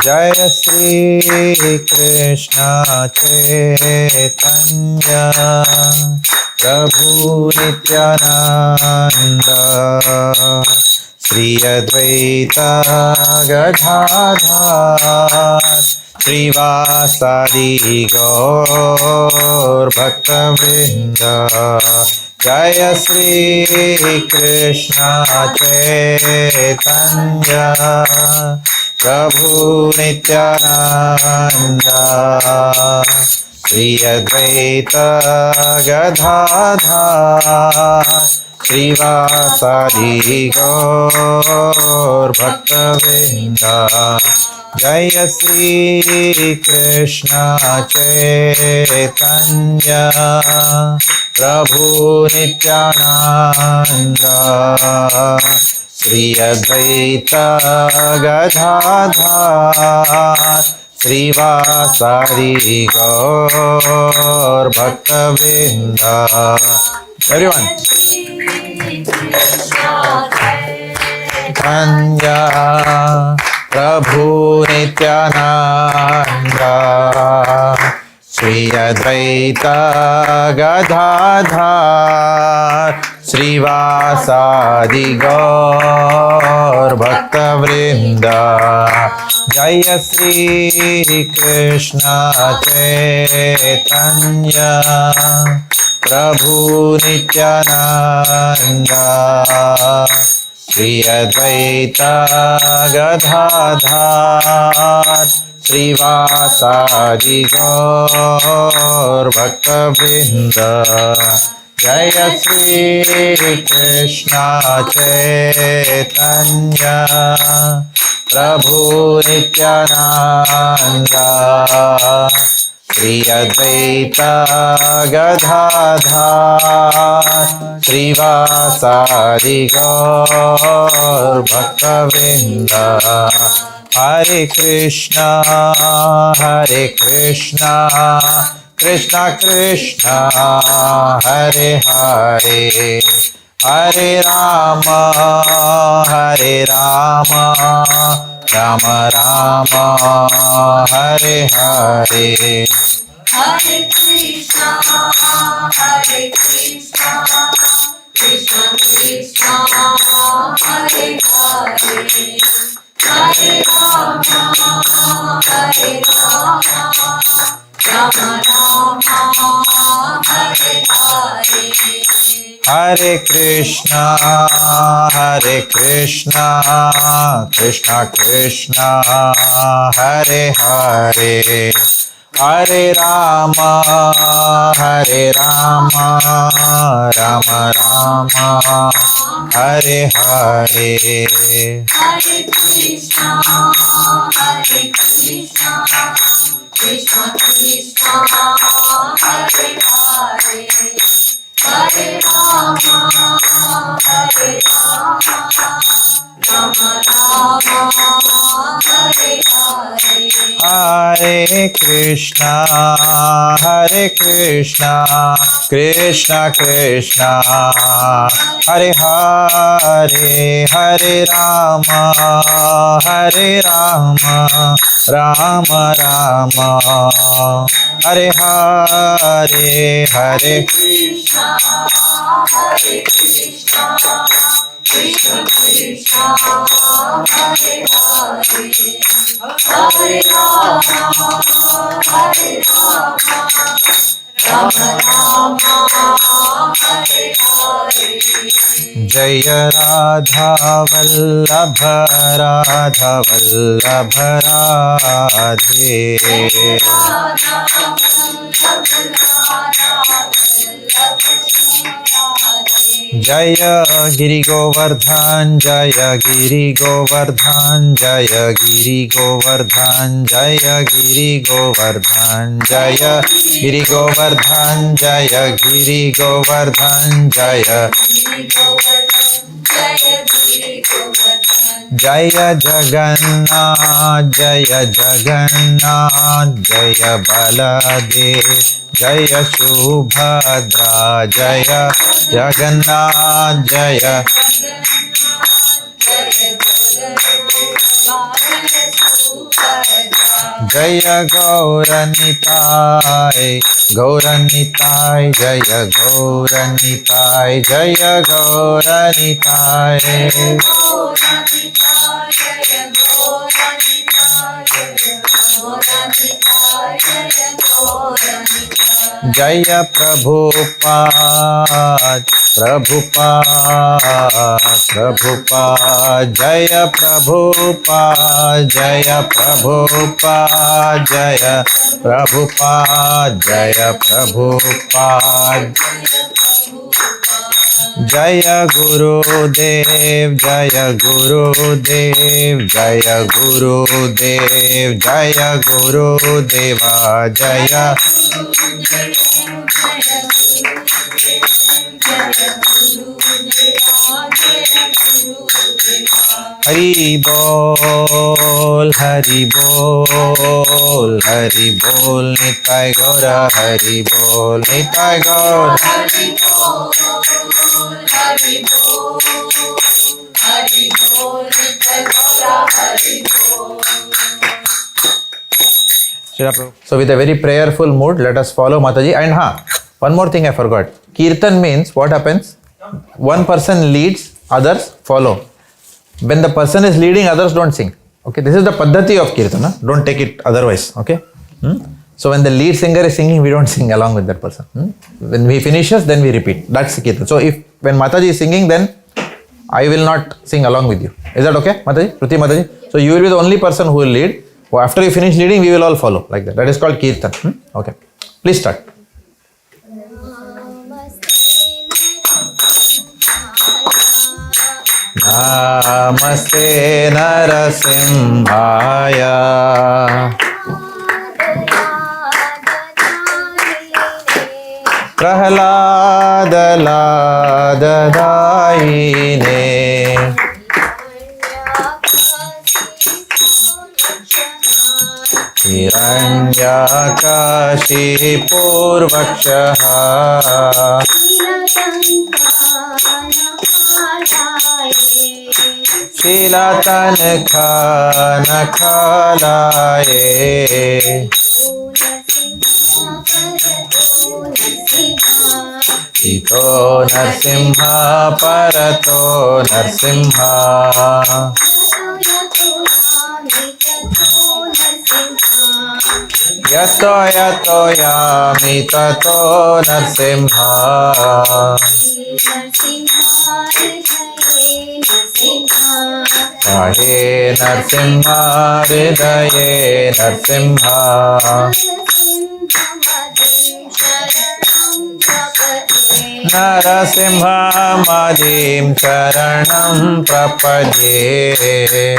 जय श्री कृष्ण चैतन्य प्रभु नित्यानंद श्री अद्वैत गदाधर श्रीवासादि गौर भक्तवृंद जय श्री कृष्ण चैतन्य प्रभु नित्यानंद श्री अद्वैत गदाधर श्रीवासादि गौर भक्तवृंद जय श्री कृष्ण चैतन्य प्रभु नित्यानंद श्री अद्वैत गदाधर श्रीवासादि गौर भक्तवृंद एवरीवन चैतन्य प्रभु नित्यानंद श्री अद्वैत गदाधर श्रीवासादि गौर भक्तवृंद जय श्री कृष्ण चैतन्य प्रभु नित्यानंद श्री अद्वैत गदाधर श्रीवासादि गौर भक्तवृंद जय श्री कृष्ण चैतन्य प्रभु नित्यानंद श्री अद्वैत गदाधर श्रीवासादि गौर भक्तवृंद हरे Krishna Krishna Krishna Hare Hare Hare Ram Ram Ram Hare Hare Hare Krishna, Krishna Krishna, Hare Hare, Hare Rama, Rama Rama, Hare Hare. Hare Krishna, Krishna Krishna, Hare Hare, Hare Rama, Rama Rama, Hare Hare. Hare Krishna, Krishna Krishna, Hare Hare, Hare Rama, Rama Rama, Hare Hare. Hare Krishna, Krishna Krishna, Hare Hare, Hare Rama, Rama Rama, Hare Hare, Hare Krishna, Krishna Krishna, Hare Hare, Hare Rama, Rama Rama, Hare Hare. Jai Radha Vallabh Radha Vallabh Radhe Jaya Giri Govardhan, Jaya Giri Govardhan, Jaya Giri Govardhan, Jaya Giri Govardhan, Jaya Giri Govardhan, Jaya Giri Govardhan, Jaya Jaya Jagannath, Jaya Jagannath, Jaya Baladev, Jaya Subhadra, Jaya Jagannath, Jaya Jaya Gauranitai, Gauranitai, Jaya Gauranitai, Jaya Gauranitai. Jaya Prabhupada, Prabhupada, Prabhupada, Jaya Prabhupada, Jaya Prabhupada, Jaya Prabhupada, Jaya Prabhupada. Jaya Guru Dev, Jaya Guru Dev, Jaya Guru Dev, Jaya Guru Deva, Jaya Hari Bol, Hari Bol, Hari Bol, Nitai Gaura, Hari Bol, Nitai Gaura. Hari Bol, Hari Bol, Hari Bol, Nitai Gaura, Hari Bol. So with a very prayerful mood, let us follow Mataji. And one more thing I forgot. Kirtan means what happens? One person leads, others follow. When the person is leading, others don't sing. Okay, this is the paddhati of Kirtana. Don't take it otherwise. Okay. So when the lead singer is singing, we don't sing along with that person. When he finishes, then we repeat. That's Kirtan. So when Mataji is singing, then I will not sing along with you. Is that okay, Mataji? Ruti Mataji? So you will be the only person who will lead. After you finish leading, we will all follow like that. That is called Kirtan. Okay. Please start. Namaste Narasimhaya Prahlada Ladadaine Hiranyakashi Purvakshaha Shilatan Khana Khalaye Ito Narsimha Parato Narsimha Yato Yato Yami Tato Narsimha Rahe Narsimha Hridaye Narsimha Narasimha Madim Charanam Prapadye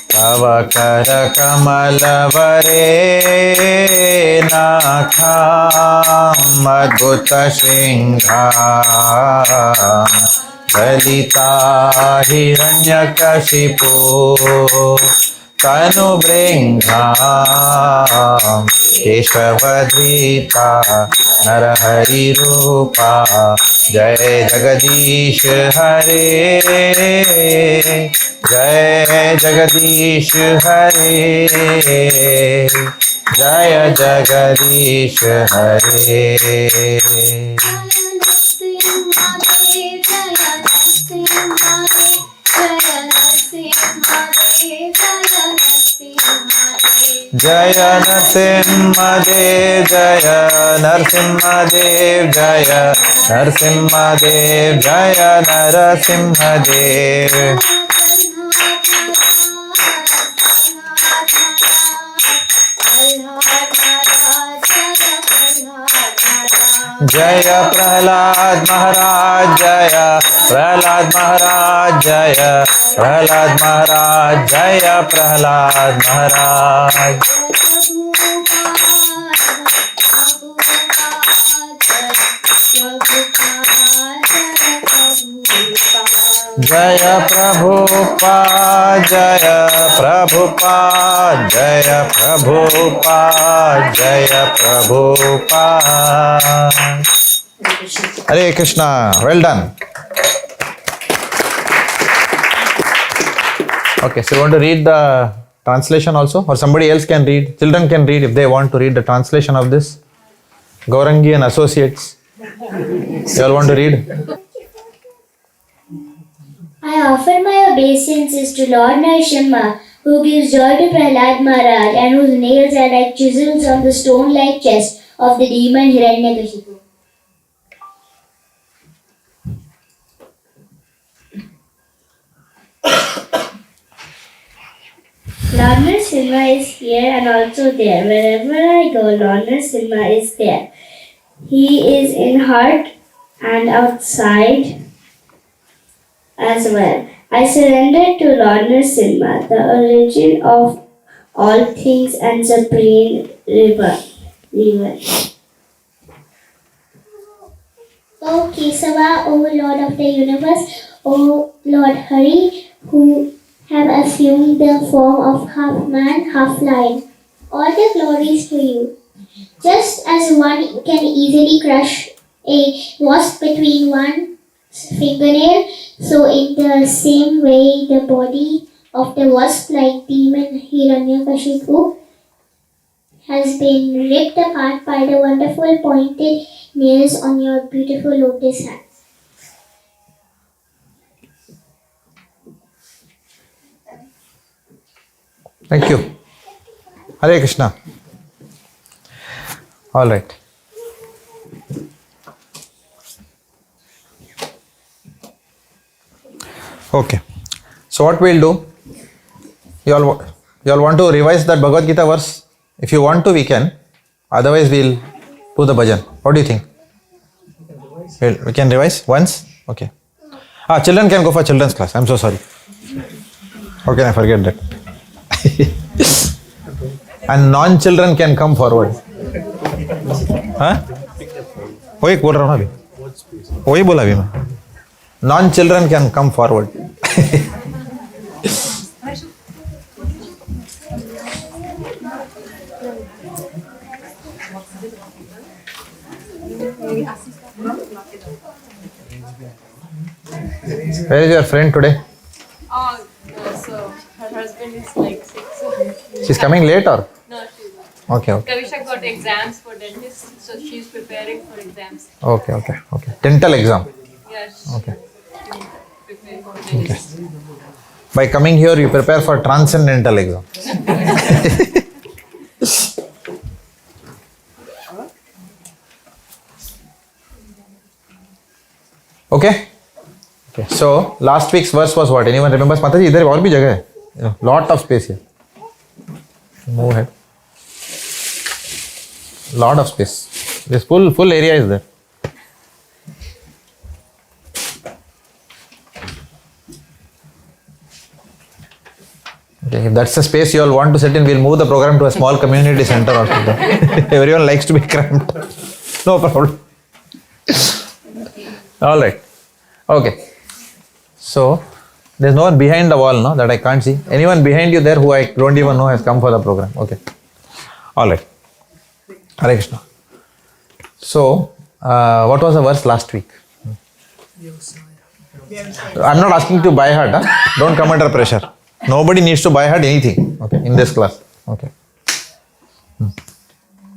Tava kara kamalavare nakham adbhuta singham Dalita hiranyakashipu tanu bringham Keshavadrita narahari rupa Jai Jagadish Hare Jai Jagadish Hare Jaya Jagadish Hare Jaya Narsimha Dev Jaya Narsimha Dev Jaya Narsimha Dev Jaya Narasimha Dev Jaya Prahlad Maharaj Jaya Prahlad Maharaj Jaya Prahlad Maharaj Jaya Prahlad Maharaj Jaya Prabhupada Jaya Prabhupada Jaya Prabhupada Jaya Prabhupada. Hare Krishna. Well done. Okay, so you want to read the translation also, or somebody else can read? Children can read if they want to read the translation of this. Gaurangi and Associates. You all want to read? I offer my obeisances to Lord Narasimha, who gives joy to Prahlad Maharaj and whose nails are like chisels on the stone-like chest of the demon Hiranyakashipu. Lord Narasimha is here and also there. Wherever I go, Lord Narasimha is there. He is in heart and outside as well. I surrender to Lord Narasimha, the origin of all things and supreme river. O Kesava, O Lord of the universe, O Lord Hari, who have assumed the form of half man, half lion. All the glories to you. Just as one can easily crush a wasp between one fingernail, so in the same way the body of the wasp-like demon Hiranyakashipu has been ripped apart by the wonderful pointed nails on your beautiful lotus hands. Thank you. Hare Krishna. All right. Okay. So what we'll do, you all want to revise that Bhagavad Gita verse? If you want to, we can. Otherwise, we'll do the bhajan. What do you think? We can revise once? Okay. Children can go for children's class. I'm so sorry. How can I forget that? And non-children can come forward. वो एक बोल रहा हूँ ना अभी, वही बोला अभी मैं. Non-children can come forward. Where is your friend today? So her husband is like sick. So She's coming late or? no, she's not. Okay. Kavisha got exams for dentist, so she's preparing for exams. Okay. Dental exam. Yes. Okay. Preparing for dentist. By coming here, you prepare for transcendental exam. Okay. So last week's verse was what? Anyone remembers? Mataji, इधर और भी जगह है. Lot of space here. Move ahead. Lot of space. This full area is there. Okay, if that's the space you all want to sit in, we'll move the program to a small community center or something. Everyone likes to be cramped. No problem. All right. Okay. So, there's no one behind the wall, no, that I can't see. Anyone behind you there who I don't even know has come for the program. Okay. All right. Hare Krishna. So, what was the verse last week? I'm not asking to buy heart. Huh? Don't come under pressure. Nobody needs to buy heart anything. Okay, in this class. Okay.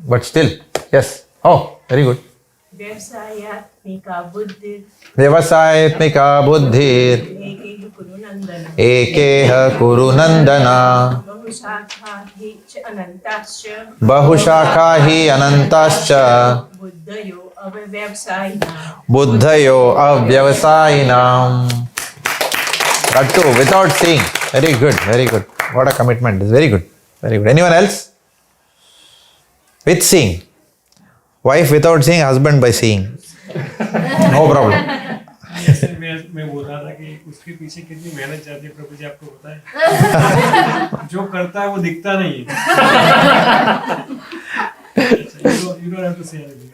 But still, yes. Oh, very good. व्यवसायत्मिका बुद्धिर एकेह कुरु नंदना बहुशाखा ही अनंताश्च बुद्धयो अव्यवसायिनाम. That too, without seeing. Very good, very good. What a commitment. This is very good. Very good. Anyone else? With seeing. Wife without seeing, husband by seeing. No problem. मैं बोल रहा था कि उसके पीछे कितनी मेहनत जाती है प्रभु जी आपको पता है जो करता है वो दिखता नहीं है you don't have to say anything.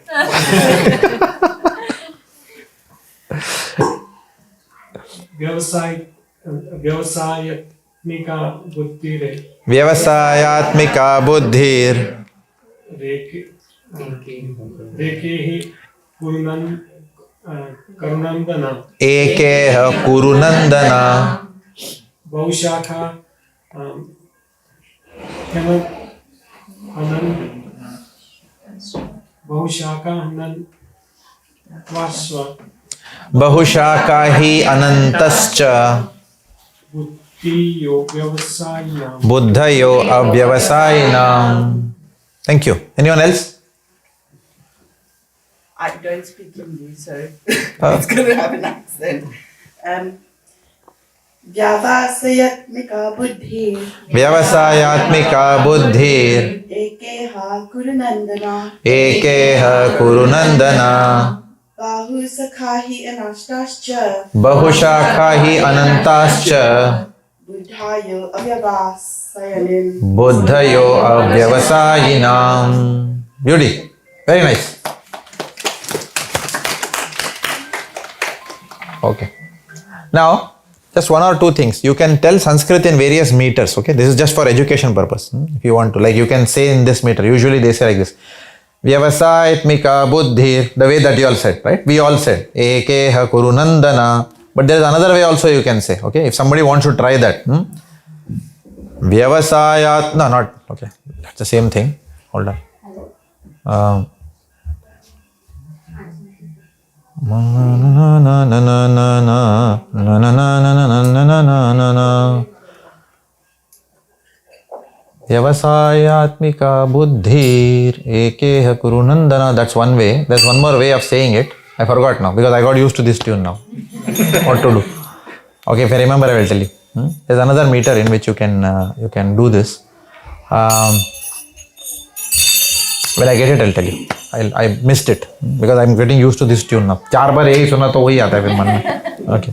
व्यवसायत्मिका बुद्धि रे व्यवसायात्मिका बुद्धिर रेके ही करुनंदना एकेह कुरुनंदना बहुशाखा बहुशाखा ही अनंतश्च बुद्धयो अव्यवसायिनाम्. Thank you. Anyone else? I don't speak Hindi, so it's going to have an accent. Vyavasayatmika buddhi व्यवसायात्मिका बुद्धिर ekeha kurunandana एकेह कुरुनंदना bahusakhahi anashtascha बहुशाखा he अनंताश्च buddhayo avyavasayanim. बुद्धयो अव्यवसायिनाम्. Beauty. Very nice. Okay. Now, just one or two things. You can tell Sanskrit in various meters. Okay. This is just for education purpose. If you want to, like, you can say in this meter. Usually they say like this. Vyavasayatmika buddhi. The way that you all said, right? We all said. Ekeha kurunandana. But there is another way also you can say. Okay. If somebody wants to try that. Vyavasayat. No, not. Okay. That's the same thing. Hold on. Vyavasayatmika buddhir ekeha kurunandana. That's one way. There's one more way of saying it. I forgot now because I got used to this tune now. What to do? Okay, if I remember, I will tell you. There's another meter in which you can do this. When I get it, I'll tell you. I missed it because I'm getting used to this tune now. 4 बार यही सुना तो वही आता है फिर मन में. Okay.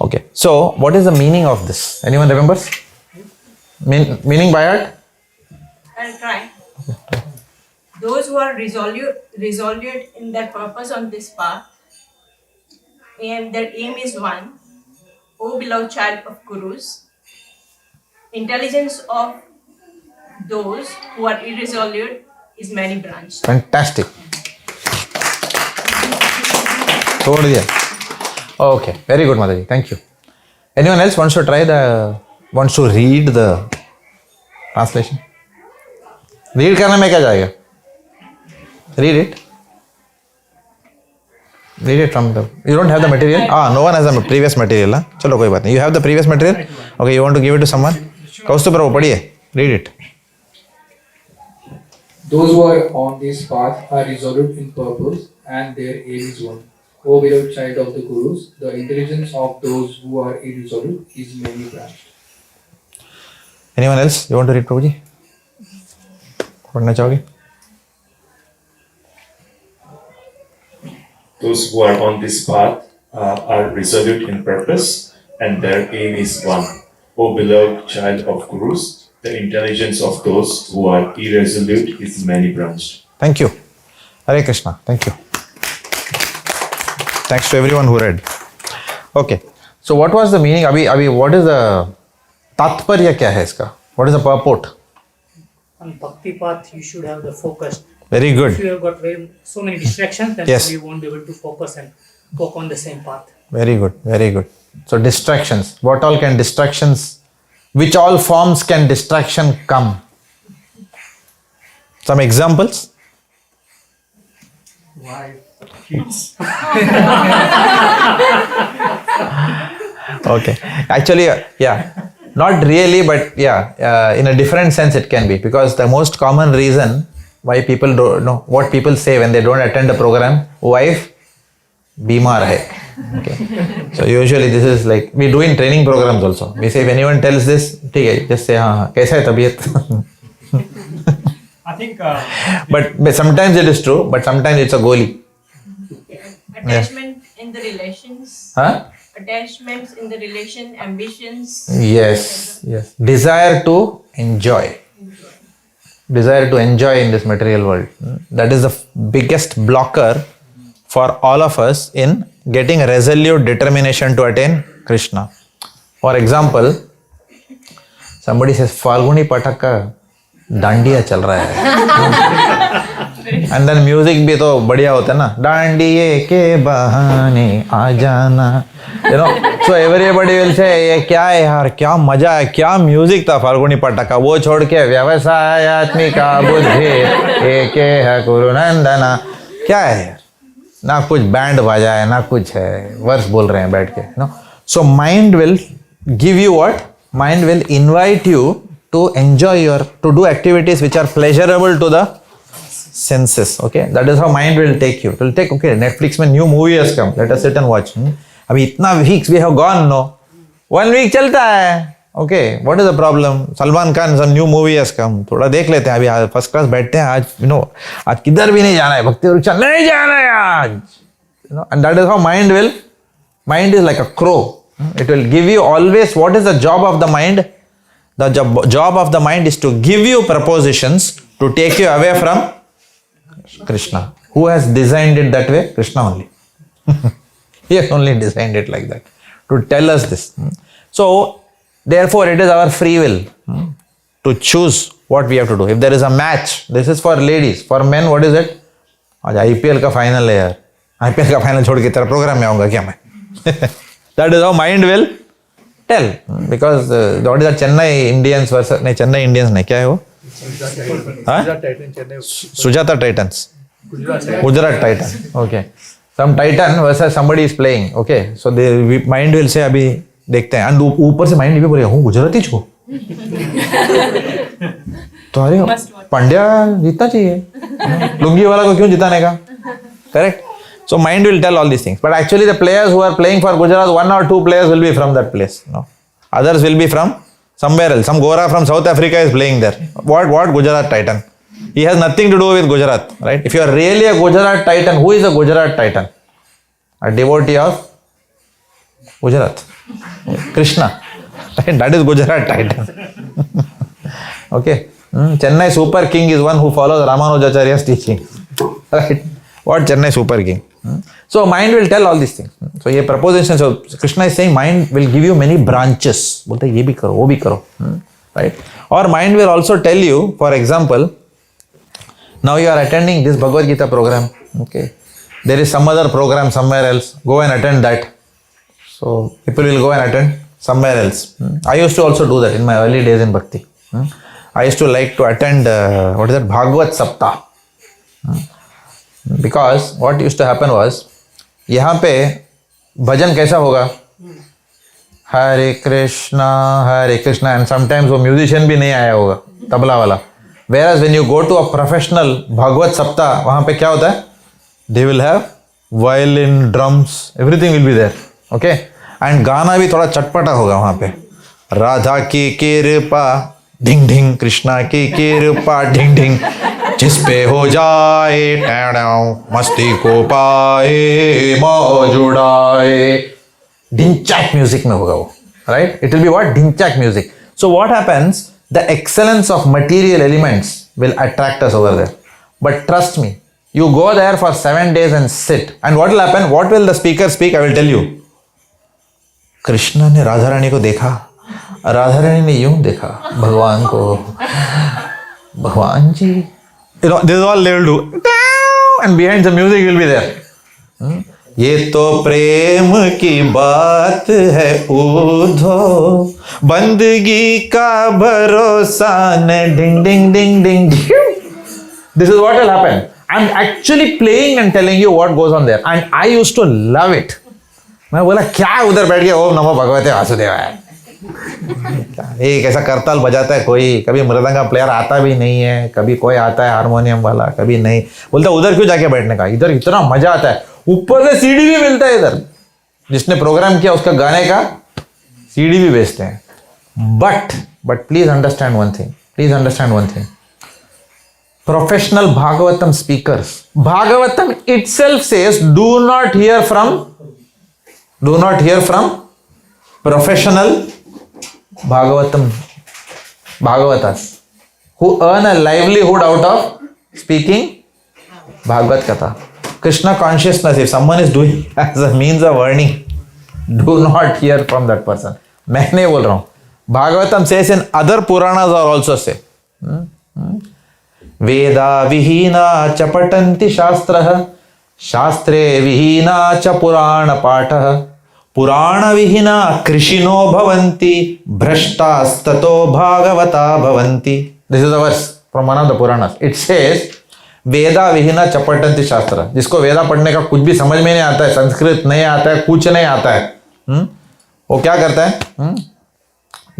Okay. So, what is the meaning of this? Anyone remembers? Meaning by heart? I'll try. Those who are resolute in their purpose on this path, and their aim is one. O beloved child of Gurus, intelligence of those who are irresolute is many branched. Fantastic. छोड़ दिया. Okay. Very good, Mataji. Thank you. Anyone else wants to read the translation? Read करने में क्या जाएगा? Read it. Read it from the. You don't have the material? No one has the previous material. चलो कोई बात नहीं. You have the previous material? Okay, you want to give it to someone? कौस्तुभ प्रभु पढ़िए. Read it. Those who are on this path are resolute in purpose and their aim is one. O beloved child of the Gurus, the intelligence of those who are irresolute is many branched. Anyone else? You want to read, Prabhuji? पढ़ना चाहोगे? Those who are on this path are resolute in purpose and their aim is one. O beloved child of Gurus, the intelligence of those who are irresolute is many branched. Thank you. Hare Krishna. Thank you. Thanks to everyone who read. Okay. So what was the meaning? Abhi, what is the tatparya kya hai iska? What is the purport? On bhakti path, you should have the focus. Very good. If you have got so many distractions, then Yes. you won't be able to focus and walk on the same path. Very good. Very good. So distractions. What all can distractions? Which all forms can distraction come? Some examples? wife, kids. Okay. Actually, yeah. Not really, but yeah, in a different sense it can be, because the most common reason why people don't know what people say when they don't attend a program, wife, बीमार है. Okay. So usually this is like we do in training programs also. We say if anyone tells this, ठीक है, just say हाँ कैसा है तबीयत. I think But sometimes it is true, but sometimes it's a goalie. Attachment in the relations. Huh? Attachments in the relation, ambitions. Yes, yes. Desire to enjoy. Desire to enjoy in this material world. That is the biggest blocker for all of us in getting a resolute determination to attain Krishna. For example, somebody says, Falguni Pataka, Dandiya chal raha hai. And then music भी तो बढ़िया होता है ना, डांडिये के बहाने आ जाना. You know, so everybody will say, ये क्या है यार, क्या मजा है, क्या म्यूजिक था फाल्गुनी पटाखा. वो छोड़ के व्यवसायत्मिका बुद्धि एक है कुरुनंदना. क्या है यार, ना कुछ बैंड बजा है, ना कुछ है, वर्स बोल रहे हैं बैठ के. No, so mind will give you what, mind will invite you to enjoy to do activities which are pleasurable to the senses. Okay, that is how mind will take you. It will take, okay, Netflix में new movie has come, let us sit and watch. अभी इतना weeks we have gone, no, 1 week चलता है. Okay, what is the problem? Salman Khan, some new movie has come, थोड़ा देख लेते हैं. अभी फर्स्ट क्लास बैठते हैं आज, आज किधर भी नहीं जाना है, भक्ति वृक्षा नहीं जाना है आज. And that is how mind is like a crow. It will give you always, what is the job of the mind? The job of the mind is to give you propositions to take you away from Krishna. Who has designed it that way? Krishna only. He has only designed it like that, to tell us this. So, therefore, it is our free will to choose what we have to do. If there is a match, this is for ladies. For men, what is it? आज IPL का final है यार. IPL का final छोड़ के तेरा programme में आऊँगा क्या मैं? That is how mind will tell, because what is that Chennai Indians versus नहीं Chennai Indians नहीं, क्या है वो? Sujata Titans. Gujarat Titan. Okay. Some Titan versus somebody is playing. Okay. So the mind will say अभी देखते हैं. And ऊपर से mind भी बोलेगा हूँ गुजराती छो. तो अरे पांड्या जीतना चाहिए. लुंगी वाला को क्यों जिताने का? Correct. So mind will tell all these things. But actually the players who are playing for Gujarat, 1 or 2 players will be from that place. No. Others will be from somewhere else. Some Gora from South Africa is playing there. What Gujarat Titan? He has nothing to do with Gujarat, right? If you are really a Gujarat Titan, who is a Gujarat Titan? A devotee of Gujarat. Krishna. Right? That is Gujarat Titan. Okay. Chennai Super King is one who follows Ramanujacharya's teaching. Right? What Chennai Super King? So mind will tell all these things. So ये proposition, so Krishna is saying mind will give you many branches. बोलते ये भी करो, वो भी करो, right? Or mind will also tell you, for example, now you are attending this Bhagavad Gita program. Okay, there is some other program somewhere else. Go and attend that. So people will go and attend somewhere else. I used to also do that in my early days in Bhakti. I used to like to attend what is that Bhagavad Saptah. Because what used to happen was, यहाँ पे भजन कैसा होगा? हरे Krishna and sometimes वो musician भी नहीं आया होगा, तबला वाला. Whereas when you go to a professional Bhagavad Saptah, वहाँ पे क्या होता है? They will have violin, drums, everything will be there. Okay? And गाना भी थोड़ा चटपटा होगा वहाँ पे. राधा की कृपा ढिंग ढिंग, कृष्णा की कृपा ढिंग ढिंग, जिस पे हो जाए मस्ती को पाए मौज उड़ाए. ढिंचैक म्यूजिक में होगा वो, right? It will be what? Dhinchak music. So what happens? The excellence of material elements will attract us over there. But trust me, you go there for 7 days and sit, and what will happen? What will the speaker speak? I will tell you. Krishna ने राधा रानी को देखा, राधा रानी ने यूं देखा भगवान को, भगवान जी, this is all they will do, and behind the music will be there. ये तो प्रेम की बात है उधो, बंदगी का भरोसा न डिंग डिंग डिंग डिंग. This is what will happen. I'm actually playing and telling you what goes on there, and I used to love it. मैं बोला क्या उधर बैठ के ओम नमो भगवते वासुदेवाय, एक ऐसा करताल बजाता है कोई, कभी मृदंगा प्लेयर आता भी नहीं है, कभी कोई आता है हारमोनियम वाला, कभी नहीं. बोलता उधर क्यों जाके बैठने का, इधर इतना मजा आता है, ऊपर से सीडी भी मिलता है इधर, जिसने प्रोग्राम किया उसका गाने का सीडी भी बेचते हैं. But please understand one thing, professional Bhagavatam speakers. Bhagavatam itself says, do not hear from professional Bhagavatas who earn a livelihood out of speaking Bhagavad Katha. Krishna consciousness, if someone is doing as a means of earning, do not hear from that person. मैं नहीं बोल रहा हूँ. Bhagavatam says in other Puranas are also say. Veda vihina cha patanti shastrah, shastre vihina cha purana patah, purana vihina krishino bhavanti, bhrashtas tato bhagavata bhavanti. This is a verse from one of the Puranas. It says, वेदा विहीना चपटंती शास्त्र, जिसको वेदा पढ़ने का कुछ भी समझ में नहीं आता है, संस्कृत नहीं आता है, कुछ नहीं आता है, वो क्या करता है?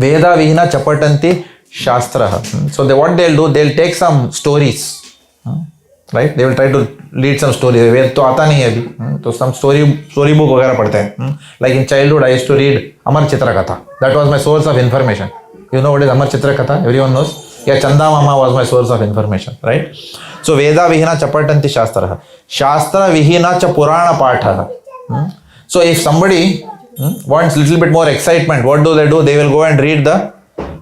वेदा विहीना चपटंती शास्त्र. So what they'll do, they'll take some stories, right? They will try to read some stories. वेद तो आता नहीं है अभी, तो some story book वगैरह पढ़ते हैं. Like in childhood I used to read अमर चित्र कथा. That was my source of information. You know what is अमर चित्र कथा? Everyone knows. Yeah, Chanda Mama was my source of information, right? So Veda Vihina Chapatanti Shastra. Shastra Vihina Cha Purana Patha. So if somebody wants little bit more excitement, what do? They will go and read the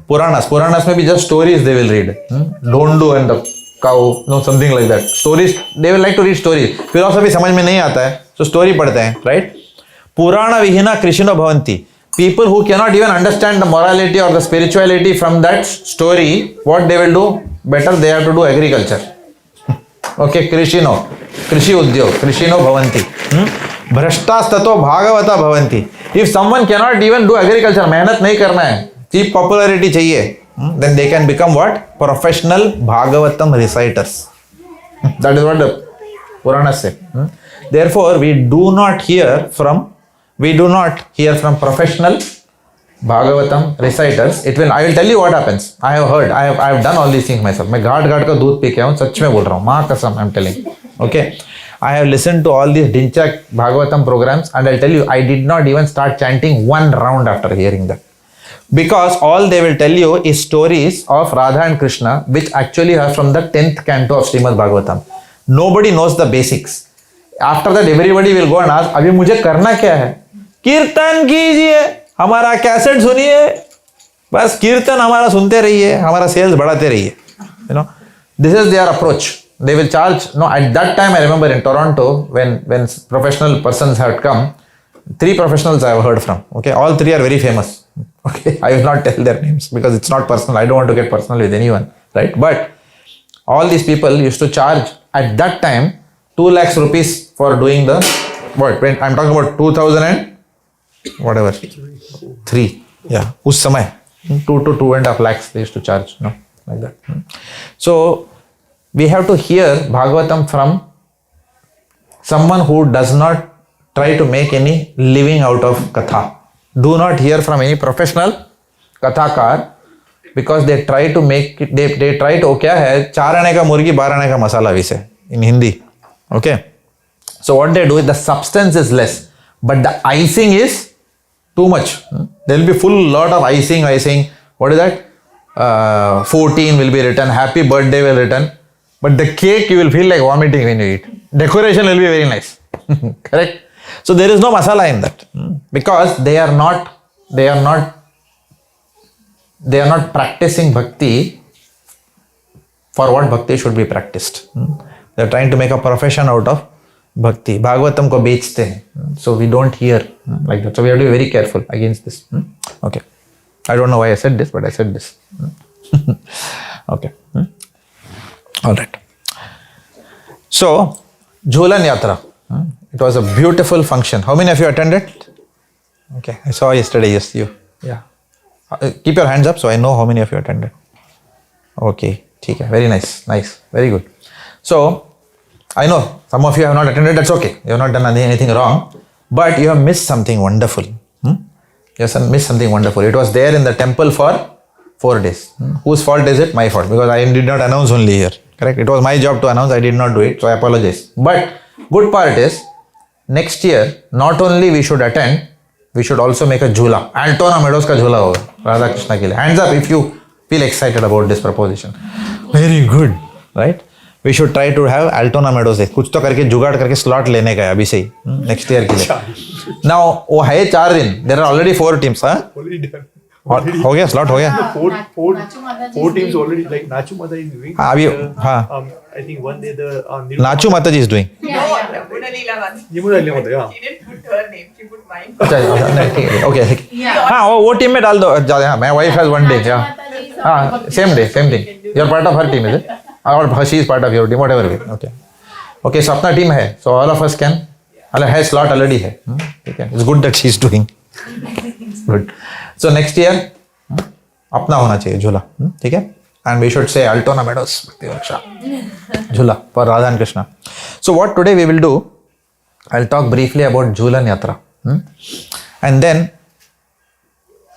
Puranas. Puranas may be just stories they will read. Dhondu and the cow, no, something like that. Stories, they will like to read stories. Philosophy समझ में नहीं आता है, so story पढ़ते हैं, right? Purana Vihina Krishna Bhavanti. People who cannot even understand the morality or the spirituality from that story, what they will do? Better they have to do agriculture. Okay, Krishi Udyog, Krishino Bhavanti. Bhrashtas tato Bhagavata Bhavanti. If someone cannot even do agriculture, मेहनत नहीं करना है, cheap popularity चाहिए, then they can become what? Professional Bhagavatam reciters. That is what the Puranas say. Therefore, we do not hear from professional Bhagavatam reciters. I will tell you what happens. I have heard, I have done all these things myself. मैं घाट का दूध P के आऊँ, सच में बोल रहा हूँ, माँ कसम, I am telling. Okay, I have listened to all these Dinchak Bhagavatam programs, and I'll tell you, I did not even start chanting one round after hearing that, because all they will tell you is stories of Radha and Krishna, which actually are from the 10th canto of Srimad Bhagavatam. Nobody knows the basics. After that, everybody will go and ask, अभी मुझे करना क्या है? कीर्तन कीजिए, हमारा cassette सुनिए, बस कीर्तन हमारा सुनते रहिए, हमारा सेल्स बढ़ाते रहिए. You know, this is their approach. They will charge. No, at that time I remember in Toronto, when professional persons had come, 3 professionals I have heard from. Okay, all 3 are very famous. Okay, I will not tell their names because it's not personal. I don't want to get personal with anyone, right? But all these people used to charge at that time 2 lakhs rupees for doing the what? When I'm talking about 2000 and whatever 3, yeah, उस समय 2 to 2.5 lakhs they used to charge, no, like that. So we have to hear Bhagavatam from someone who does not try to make any living out of katha. Do not hear from any professional kathakar, because they try to make it, they try to, क्या है, 4 आने का मुर्गी 12 आने का मसाला वैसे in Hindi. Okay, so what they do is the substance is less, but the icing is too much. There will be full lot of icing. What is that? 14 will be written, happy birthday will written, but the cake you will feel like vomiting when you eat. Decoration will be very nice. Correct? So there is no masala in that, because they are not practicing bhakti for what bhakti should be practiced. They are trying to make a profession out of bhakti. Bhagavatam ko bechte hain. So we don't hear like that. So we have to be very careful against this. Okay. I don't know why I said this, but I said this. Okay. All right. So, Jhulan Yatra. It was a beautiful function. How many of you attended? Okay. I saw yesterday, yes, you. Yeah. Keep your hands up so I know how many of you attended. Okay. Very nice. Nice. Very good. So, I know some of you have not attended. That's okay. You have not done anything wrong. But you have missed something wonderful. You have missed something wonderful. It was there in the temple for 4 days. Whose fault is it? My fault. Because I did not announce only here. Correct? It was my job to announce. I did not do it. So I apologize. But good part is, next year, not only we should attend, we should also make a jhula. Altona Meadows ka jhula hoga. Radha Krishna ke liye. Hands up if you feel excited about this proposition. Very good. Right? We should try to have Altona Meadows है. कुछ तो करके जुगाड़ करके slot लेने का है अभी से ही next year के लिए. Now वो है 4 दिन. There are already 4 teams, हाँ? Already done. हो गया slot हो गया. Four teams already. Like Nachu Mata is doing. हाँ अभी हाँ. I think one day the Nachu Mataji is doing. Yamuna Mata, yeah. She didn't put her name, she put mine. अच्छा नहीं ठीक है ओके ठीक है. हाँ वो टीम में डाल दो. हाँ my wife has one day. Yeah. हाँ same day same thing. You're part of her team is it? Or she is part of your team whatever way. Okay. Okay so अपना team है. So all of us can. अरे है slot already है. ठीक है. It's good that she is doing. Good. So next year अपना होना चाहिए झूला. ठीक है. And we should say Altona Meadows झूला for Radha and Krishna. So what today we will do, I'll talk briefly about Jhulan Yatra. And then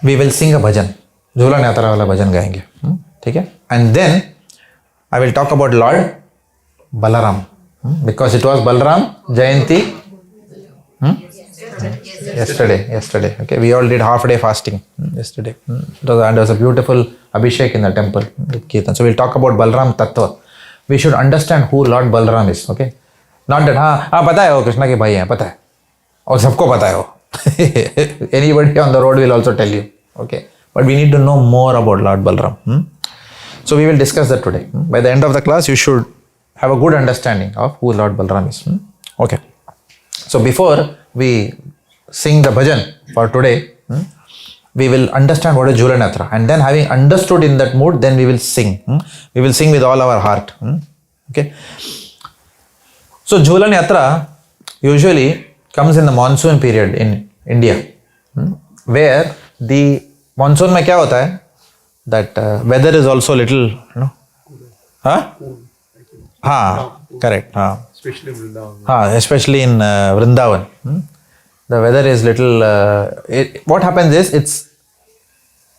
we will sing a bhajan. Jhulan Yatra वाला भजन गाएंगे. ठीक है. And then I will talk about Lord Balaram. Because it was Balaram Jayanti yesterday. Okay, we all did half day fasting yesterday. And there was a beautiful Abhishek in the temple with Kirtan. So we'll talk about Balaram Tattva. We should understand who Lord Balaram is. Okay, not that हाँ पता है वो कृष्णा के भाई हैं पता है और सबको पता है वो. Anybody on the road will also tell you. Okay, but we need to know more about Lord Balaram. So we will discuss that today. By the end of the class, you should have a good understanding of who Lord Balaram is. Okay. So before we sing the bhajan for today, we will understand what is Jhulan Yatra. And then having understood in that mood, then we will sing. We will sing with all our heart. Okay. So Jhulan Yatra usually comes in the monsoon period in India, where the monsoon में क्या होता है? That weather is also little, हाँ, correct, हाँ. especially in Vrindavan. हाँ, especially in Vrindavan. The weather is little. What happens is it's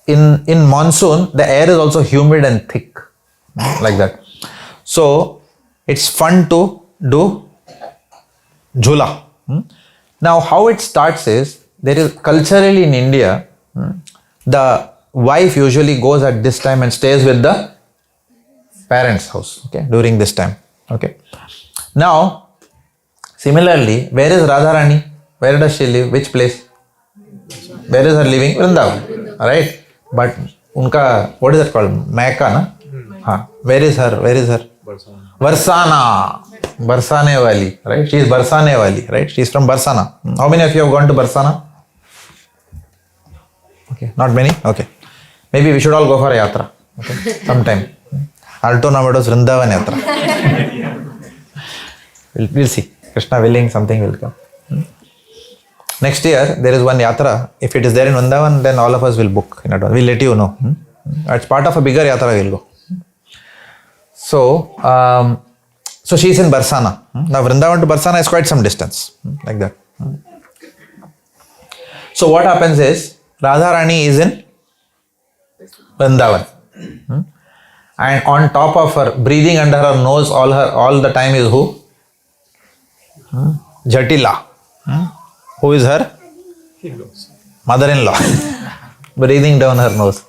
in monsoon the air is also humid and thick, like that. So it's fun to do jhula. Now how it starts is there is culturally in India the wife usually goes at this time and stays with the parents' house, okay, during this time, okay. Now, similarly, where is Radharani? Where does she live? Which place? Where is her living? Vrindavan, right? But unka, what is that called? Maika, na? Haan. Where is her? Barsana. Barsane wali, right? She is Barsane wali, right? She is from Barsana. How many of you have gone to Barsana? Okay, not many? Okay. Maybe we should all go for a yatra, okay, sometime. Altona Meadows Vrindavan yatra. We'll see. Krishna willing, something will come. Next year, there is one yatra. If it is there in Vrindavan, then all of us will book in advance. We'll let you know. It's part of a bigger yatra, we'll go. So she is in Barsana. Now Vrindavan to Barsana is quite some distance, like that. So what happens is, Radharani is in Vrindavan. And on top of her, breathing under her nose all the time is who? Jatila. Who is her? Mother-in-law. Breathing down her nose.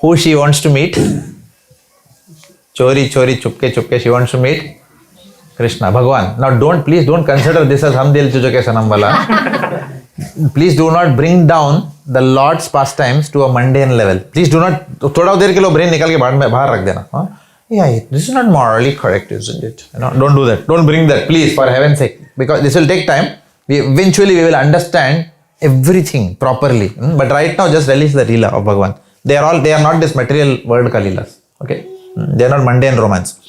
Who she wants to meet? Chori, chupke, she wants to meet Krishna, Bhagwan. Now please don't consider this as Hum Dil Chujoke Sanam Wala. Please do not bring down the Lord's pastimes to a mundane level. Please do not, thoda der ke lo brain nikal ke bahar rakh dena. Yeah, this is not morally correct, isn't it? Don't do that. Don't bring that, please, for heaven's sake. Because this will take time. Eventually we will understand everything properly. But right now, just release the Leela of Bhagavan. They are not this material world ka Leelas. Okay? They are not mundane romance.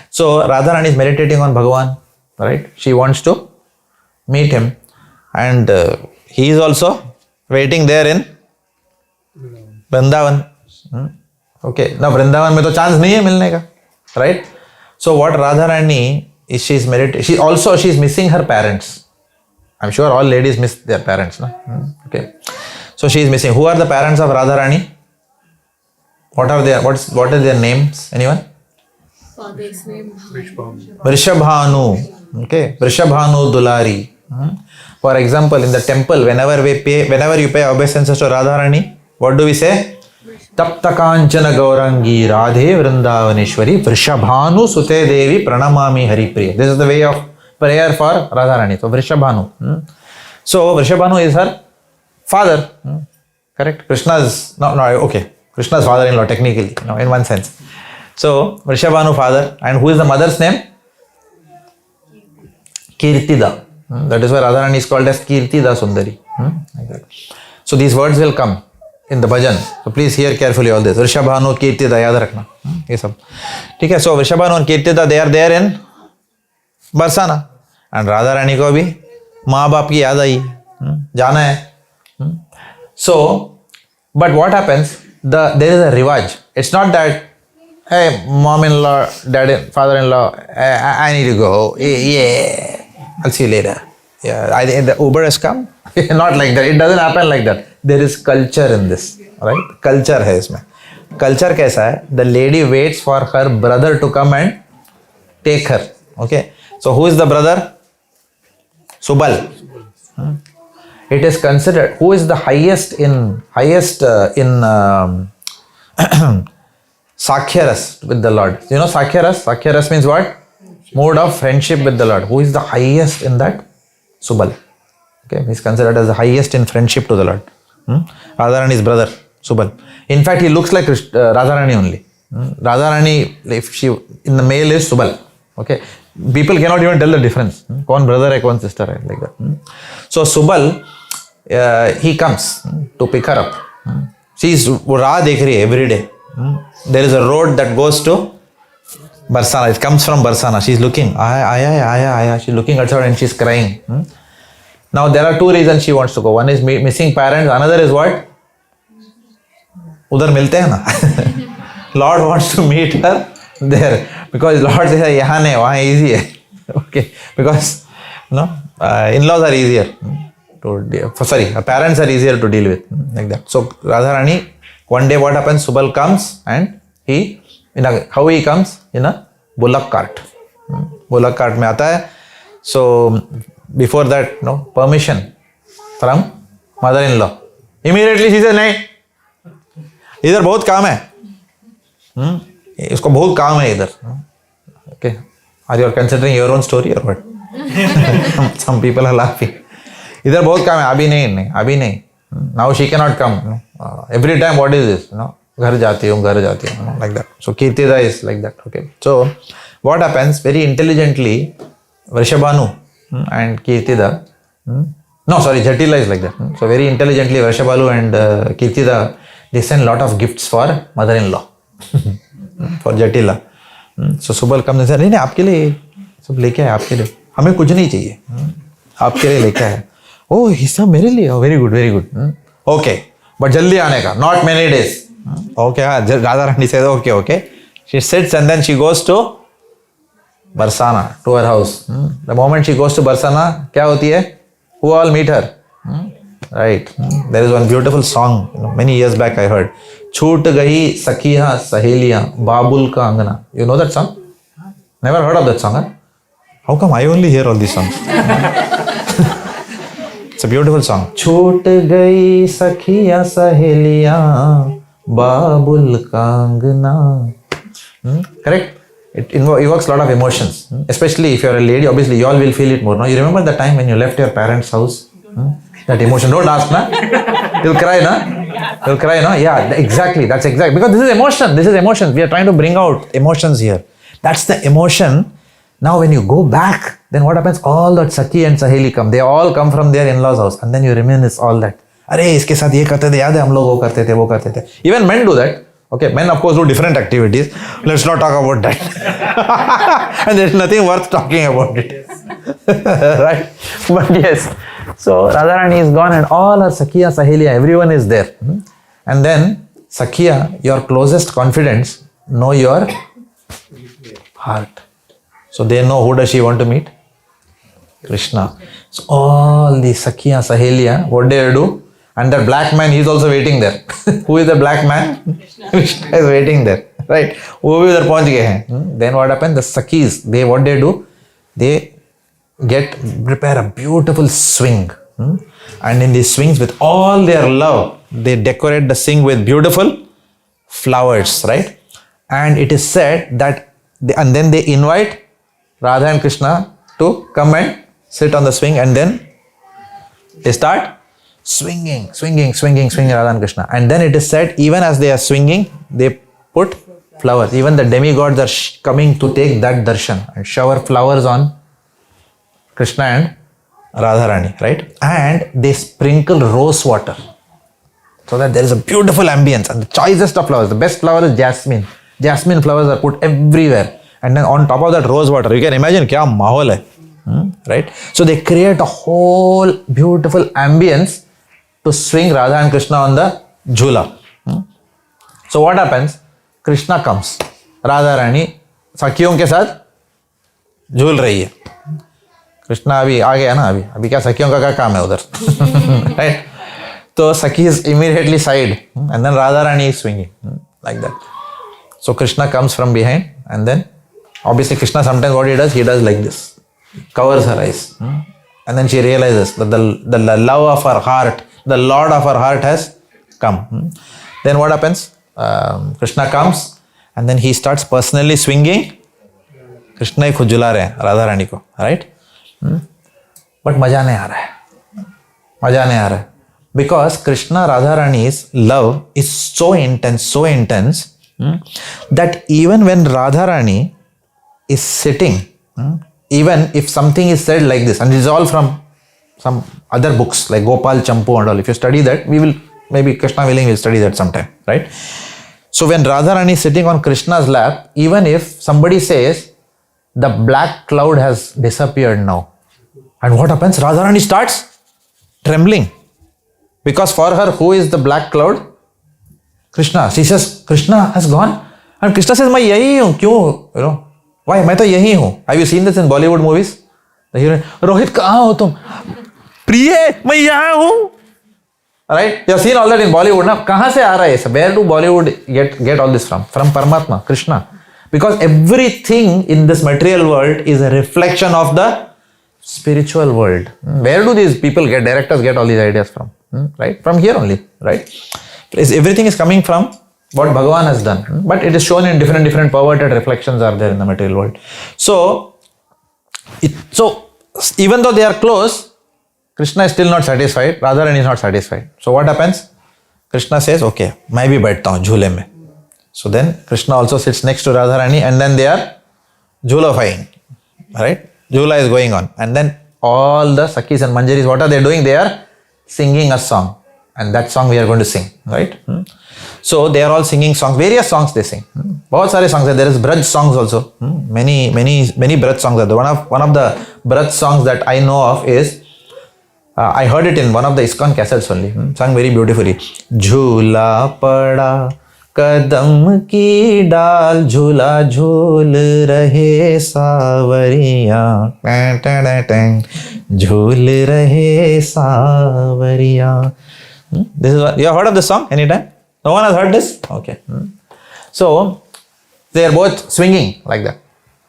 So Radharani is meditating on Bhagavan, right? She wants to meet him. And he is also waiting there in Vrindavan. Okay, now Vrindavan mein to chance nahi hai milne ka, right? So what Radharani is, she is missing her parents. I'm sure all ladies miss their parents, no? Okay, so she is missing. Who are the parents of Radharani? What is their names? Anyone? Father's name. Vrishabhanu. Okay, Vrishabhanu Dulari. For example, in the temple, whenever you pay obeisances to Radharani, what do we say? Tapta Kanchana Gaurangi Radhe Vrindavaneshwari Vrishabhanu Sute Devi Pranamami Haripriya. This is the way of prayer for Radharani. So Vrishabhanu. So Vrishabhanu is her father. Correct? Krishna's, no, okay. Krishna's father-in-law technically, in one sense. So Vrishabhanu father. And who is the mother's name? Kirtida. That is why Radharani is called as Kirtida Sundari. Like that. So these words will come in the bhajan. So please hear carefully all this. Vrishabhanu, Kirtida, yaad rakhna. Ye sab. Okay, so Vrishabhanu and Kirtida, they are there in Barsana. And Radharani ko bhi maa baap ki yaad aayi. Jana hai. So, but what happens? There is a rivaj. It's not that, hey, mom-in-law, father-in-law, I need to go. Yeah. I'll see you later. Yeah, I think the Uber has come. Not like that. It doesn't happen like that. There is culture in this, right? Culture hai isme. Culture kaisa hai? The lady waits for her brother to come and take her. Okay. So who is the brother? Subal. It is considered who is the highest in Sakhyaras with the Lord. You know Sakhyaras? Sakhyaras means what? Mode of friendship with the Lord. Who is the highest in that? Subal. Okay, he is considered as the highest in friendship to the Lord. Radharani's brother, Subal. In fact, he looks like Radharani only. Radharani, if she in the male is Subal. Okay, people cannot even tell the difference. Kaun brother hai, kaun sister hai, like that. So Subal, he comes to pick her up. She is raah dekh rahi hai every day. There is a road that goes to Barsana. It comes from Barsana. She is looking. Aya. She is looking at her and she is crying. Now there are two reasons she wants to go. One is missing parents. Another is what? Udhar milte hai na. Lord wants to meet her there because Lord says yahan hai, wahan easy hai. Okay, because in-laws are easier parents are easier to deal with, like that. So Radharani, one day what happens? Subal comes and how he comes? In a bullock cart. Bullock cart mein aata hai. So before that, permission from mother-in-law. Immediately she says, nahi, idhar bahut kaam hai. Usko bahut kaam hai idhar. Okay. Are you considering your own story or what? Some people are laughing. Idhar bahut kaam hai, abhi nahi. Now she cannot come. Every time, what is this? Ghar jati hu, like that. So Kirtida is like that. Okay. So what happens? Very intelligently, Vrishabhanu and Kirtida, Jatila is like that. So very intelligently, Vrishabhanu and Kirtida, they send lot of gifts for mother-in-law, for Jatila. So Subal comes and says, नहीं आपके लिए सब लेके आए, आपके लिए हमें कुछ नहीं चाहिए, आपके लिए लेके आए. Oh, हिस्सा मेरे लिए. Oh, very good. Okay, but जल्दी आने का, not many days. Okay, Radharani says, okay. She sits and then she goes to Barsana, to her house. The moment she goes to Barsana, क्या होती है? Who all meet her? Right. There is one beautiful song, many years back I heard. छूट गई सखियां सहेलियां बाबुल का अंगना. You know that song? Never heard of that song, huh? How come I only hear all these songs? It's a beautiful song. छूट गई सखियां सहेलियां बाबुल का अंगना. Correct? It evokes a lot of emotions, especially if you are a lady. Obviously, you all will feel it more. Now, you remember the time when you left your parents' house? That emotion. Don't ask, na? You'll cry, na? You'll cry, na? Yeah, exactly. That's exactly. Because this is emotion. This is emotion. We are trying to bring out emotions here. That's the emotion. Now, when you go back, then what happens? All that Sakhi and Saheli come. They all come from their in-laws' house. And then you reminisce all that. अरे इसके साथ ये करते थे, याद है हम लोग वो करते थे, वो करते थे. Even men do that. Okay, men of course do different activities. Let's not talk about that. And there is nothing worth talking about it. Right? But yes. So Radharani is gone and all her Sakhiya, Saheliya, everyone is there. And then Sakhiya, your closest confidants, know your heart. So they know who does she want to meet? Krishna. So all the Sakhiya, Saheliya, what they do? And that black man, he is also waiting there. Who is the black man? Krishna is waiting there. Right? Then what happens? The Sakhis, what they do? They prepare a beautiful swing. And in these swings, with all their love, they decorate the swing with beautiful flowers, right? And it is said that, and then they invite Radha and Krishna to come and sit on the swing, and then they start swinging Radha and Krishna. And then it is said, even as they are swinging, they put flowers. Even the demigods are coming to take that darshan and shower flowers on Krishna and Radharani, right? And they sprinkle rose water so that there is a beautiful ambience. And the choicest of flowers, the best flower is jasmine. Jasmine flowers are put everywhere. And then on top of that rose water, you can imagine kya mahol hai, right? So they create a whole beautiful ambience to swing Radha and Krishna on the jhula. So what happens? Krishna comes. Radha Rani सखियों के साथ झूल रही है. कृष्णा अभी आ गया ना, अभी क्या सखियों का क्या काम है उधर, राइट? तो सखी is immediately side, and then Radha Rani is swinging like that. So Krishna comes from behind, and then obviously Krishna sometimes what he does like this, covers her eyes, and then she realizes that the love of her heart, the Lord of her heart has come. Then what happens? Krishna comes, and then he starts personally swinging. Krishna ही खुद झुला रहे हैं राधा रानी को, right? But मजा नहीं आ रहा है, because Krishna Radha Rani's love is so intense, that even when Radha Rani is sitting, even if something is said like this, and it is all from some other books like Gopal Champu and all, if you study that, we will, maybe Krishna willing, will study that sometime, right? So when Radha Rani is sitting on Krishna's lap, even if somebody says the black cloud has disappeared now, and what happens? Radha Rani starts trembling, because for her, who is the black cloud? Krishna. She says, Krishna has gone, and Krishna says, मैं यही हूँ, क्यों? You know, why? मैं तो यही हूँ. Have you seen this in Bollywood movies? The heroine, Rohit कहाँ हो तुम? प्रिय, मैं यहाँ हूँ. Right? You have seen all that in Bollywood. Now, कहाँ से आ रहा है? Where do Bollywood get all this from? From Paramatma, Krishna. Because everything in this material world is a reflection of the spiritual world. Where do these people directors get all these ideas from? Right? From here only, right? Everything is coming from what Bhagavan has done. But it is shown in different perverted reflections are there in the material world. So even though they are close, Krishna is still not satisfied, Radha Rani is not satisfied. So what happens? Krishna says, okay, मैं भी बैठता हूँ झूले में. So then Krishna also sits next to Radha Rani, and then they are jhulafying, right? Jhula is going on, and then all the Sakhis and Manjaris, what are they doing? They are singing a song, and that song we are going to sing, right? So they are all singing songs, various songs they sing. बहुत सारे songs are there. Is Braj songs also. Many Braj songs are there. One of the Braj songs that I know of is, I heard it in one of the ISKCON cassettes only, sung very beautifully. Jhula pada कदम की डाल झूला झूल रहे सावरिया, झूल रहे सावरिया. This is what, you have heard of this song anytime? No one has heard this? Okay. So they are both swinging like that.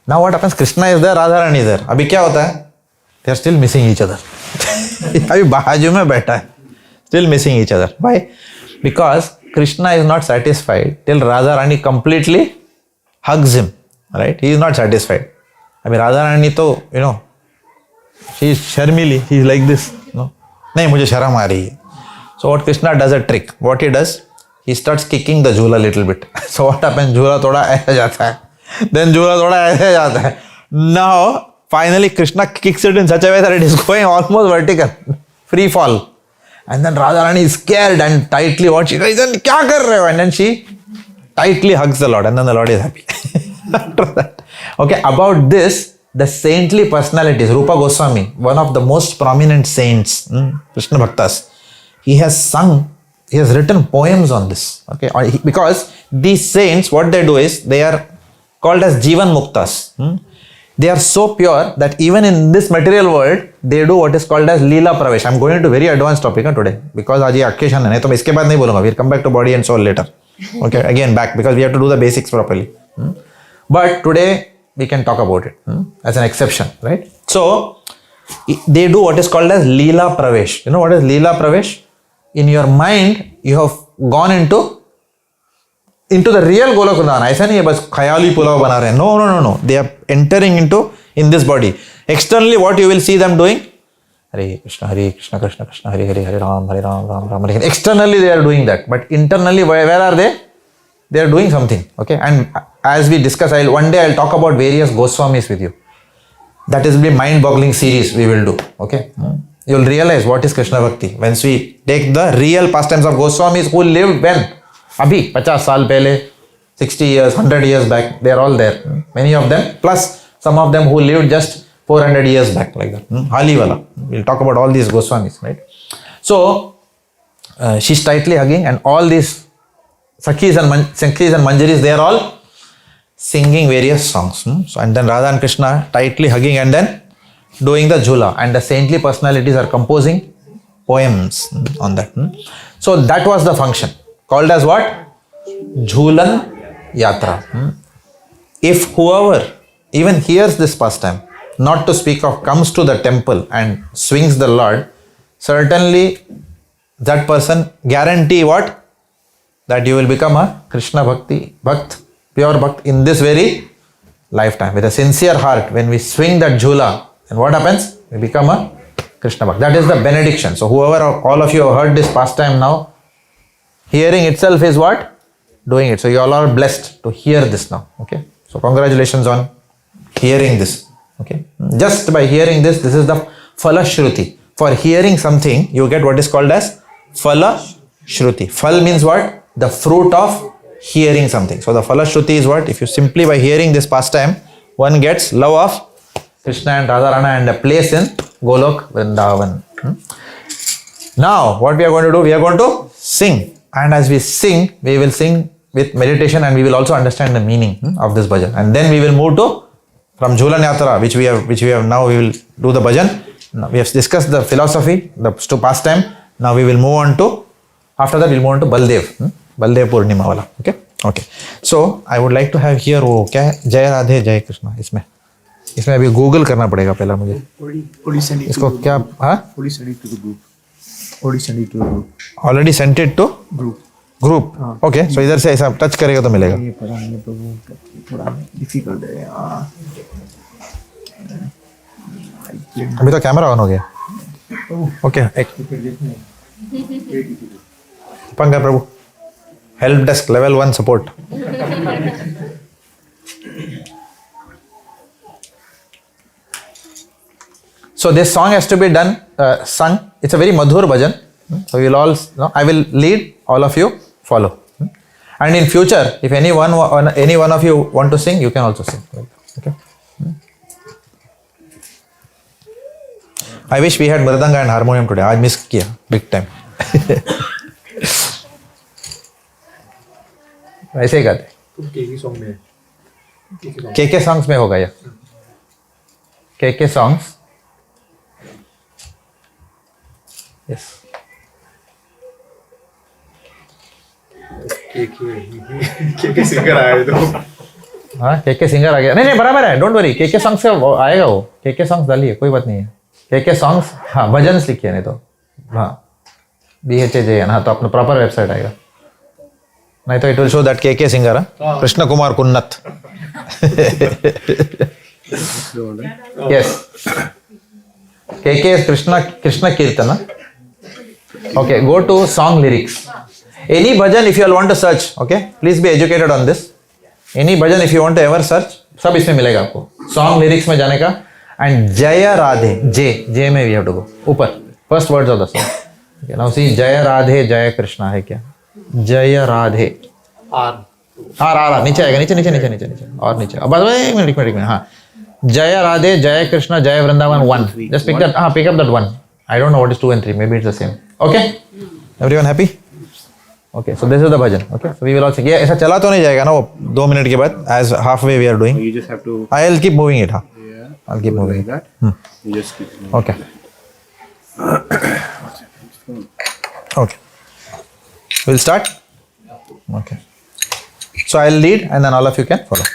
Now what happens? Krishna is there, Radha Rani is there. अभी क्या होता है? They are still missing each other. अभी बाजू में बैठा है. Still missing each other. Why? Because Krishna is not satisfied till Radha Rani completely hugs him, right? He is not satisfied. I mean, Radha Rani to, you know, she is sharmili, he is like this, no? Nahi, mujhe sharam aa rahi hai. So what Krishna does a trick. What he does, he starts kicking the jhula a little bit. So what happens? Jhula thoda aise jata hai. Then jhula thoda aise jata hai. Now, finally Krishna kicks it in such a way that it is going almost vertical, free fall. And then Radha Rani is scared and tightly what she does, kya kar rahe ho? And then she tightly hugs the Lord, and then the Lord is happy. After that. Okay, about this, the saintly personalities, Rupa Goswami, one of the most prominent saints, Krishna Bhaktas, he has written poems on this. Okay, because these saints, what they do is, they are called as Jivan Muktas. They are so pure that even in this material world, they do what is called as Leela Pravesh. I am going into very advanced topic today because आज ये occasion है, तो मैं इसके बाद नहीं बोलूँगा. We'll come back to body and soul later. Okay, again back because we have to do the basics properly. But today we can talk about it as an exception, right? So they do what is called as Leela Pravesh. You know what is Leela Pravesh? In your mind, you have gone into into the real Golok Vrindavan. ऐसा नहीं है बस ख्याली पुलाव बना रहे हैं. No. They are entering into in this body. Externally, what you will see them doing? Hare Krishna, Krishna Krishna, Hare Hare, Hare Ram, Ram, Hare. Externally, they are doing that. But internally, where are they? They are doing something. Okay. And as we discuss, one day I'll talk about various Goswamis with you. That is be mind-boggling series we will do. Okay. You will realize what is Krishna Bhakti. Once we take the real pastimes of Goswamis who lived when? Abhi, 50 saal pehle, 60 years, 100 years back, they are all there. Many of them, plus some of them who lived just 400 years back, like that. Haliwala. We'll talk about all these Goswamis, right? So, she's tightly hugging, and all these Sakhis and Manjaris, they are all singing various songs. So, and then Radha and Krishna tightly hugging and then doing the jhula, and the saintly personalities are composing poems on that. So, that was the function. Called as what? Jhulan Yatra. If whoever even hears this pastime, not to speak of, comes to the temple and swings the Lord, certainly that person guarantee what? That you will become a Krishna Bhakt, pure Bhakt in this very lifetime. With a sincere heart, when we swing that jhula, and what happens? We become a Krishna Bhakt. That is the benediction. So whoever, all of you have heard this pastime now, hearing itself is what? Doing it. So you all are blessed to hear this now. Okay. So congratulations on hearing this. Okay. Just by hearing this is the Phala Shruti. For hearing something, you get what is called as Phala Shruti. Phal means what? The fruit of hearing something. So the Phala Shruti is what? If you simply by hearing this pastime, one gets love of Krishna and Radharana and a place in Golok Vrindavan. Now, what we are going to do? We are going to sing. And as we sing, we will sing with meditation, and we will also understand the meaning of this bhajan. And then we will move to from Jhulan Yatra, which we have now. We will do the bhajan. Now we have discussed the philosophy, the pastime. Now we will move on to. After that, we will move on to Baldev. Baldev Purnima wala. Okay. So I would like to have here वो क्या है? जय राधे जय कृष्णा. इसमें अभी Google करना पड़ेगा पहला मुझे. इसको क्या? हाँ? Already sent it to group. Okay. So इधर से ऐसा टच करेगा तो मिलेगा. अभी तो कैमरा ऑन हो गया. ओके. पंगा प्रभु. Help desk level 1 support. So this song has to be done, sung. It's a very madhur bhajan. So we'll all, I will lead, all of you follow. And in future, if any one of you want to sing, you can also sing. Okay. I wish we had mridanga and harmonium today. I miss kiya big time. ऐसे ही गाते. के songs में होगा या के songs. Yes. के singer आए तो. हाँ के सिंगर आ गया. नहीं बराबर है. Don't worry. के सॉन्ग्स से आएगा वो. के सॉन्ग्स डालिए, कोई बात नहीं है. के सॉन्ग्स. हाँ भजन लिखिए, नहीं तो हाँ BHAJN. हाँ तो अपना प्रॉपर वेबसाइट आएगा. नहीं तो इट विल शो दैट के सिंगर. कृष्ण कुमार कुन्नत. यस. के कृष्ण कीर्तन. Okay, go to song lyrics. Any bhajan if you all want to search, okay, please be educated on this. Any bhajan if you want to ever search, सब इसमें मिलेगा आपको. Song lyrics में जाने का. And Jaya Radhe, J में we have to go. ऊपर first words of the song. Okay, now see Jaya Radhe Jaya Krishna है क्या? Jaya Radhe. R नीचे आएगा. नीचे और नीचे. अब बस एक मिनट. हाँ. Jaya Radhe Jaya Krishna Jaya Vrindavan 1. Just pick that. Pick up that 1. I don't know what is 2 and 3. Maybe it's the same. Okay? Everyone happy? Okay, so this is the bhajan. Okay, so we will also. ये ऐसा चला तो नहीं जाएगा ना वो 2 minute के बाद. As halfway we are doing. You just have to. I'll keep moving it. हाँ. Yeah. I'll keep moving like it. that. You just keep moving. Okay. Okay. We'll start. Okay. So I'll lead and then all of you can follow.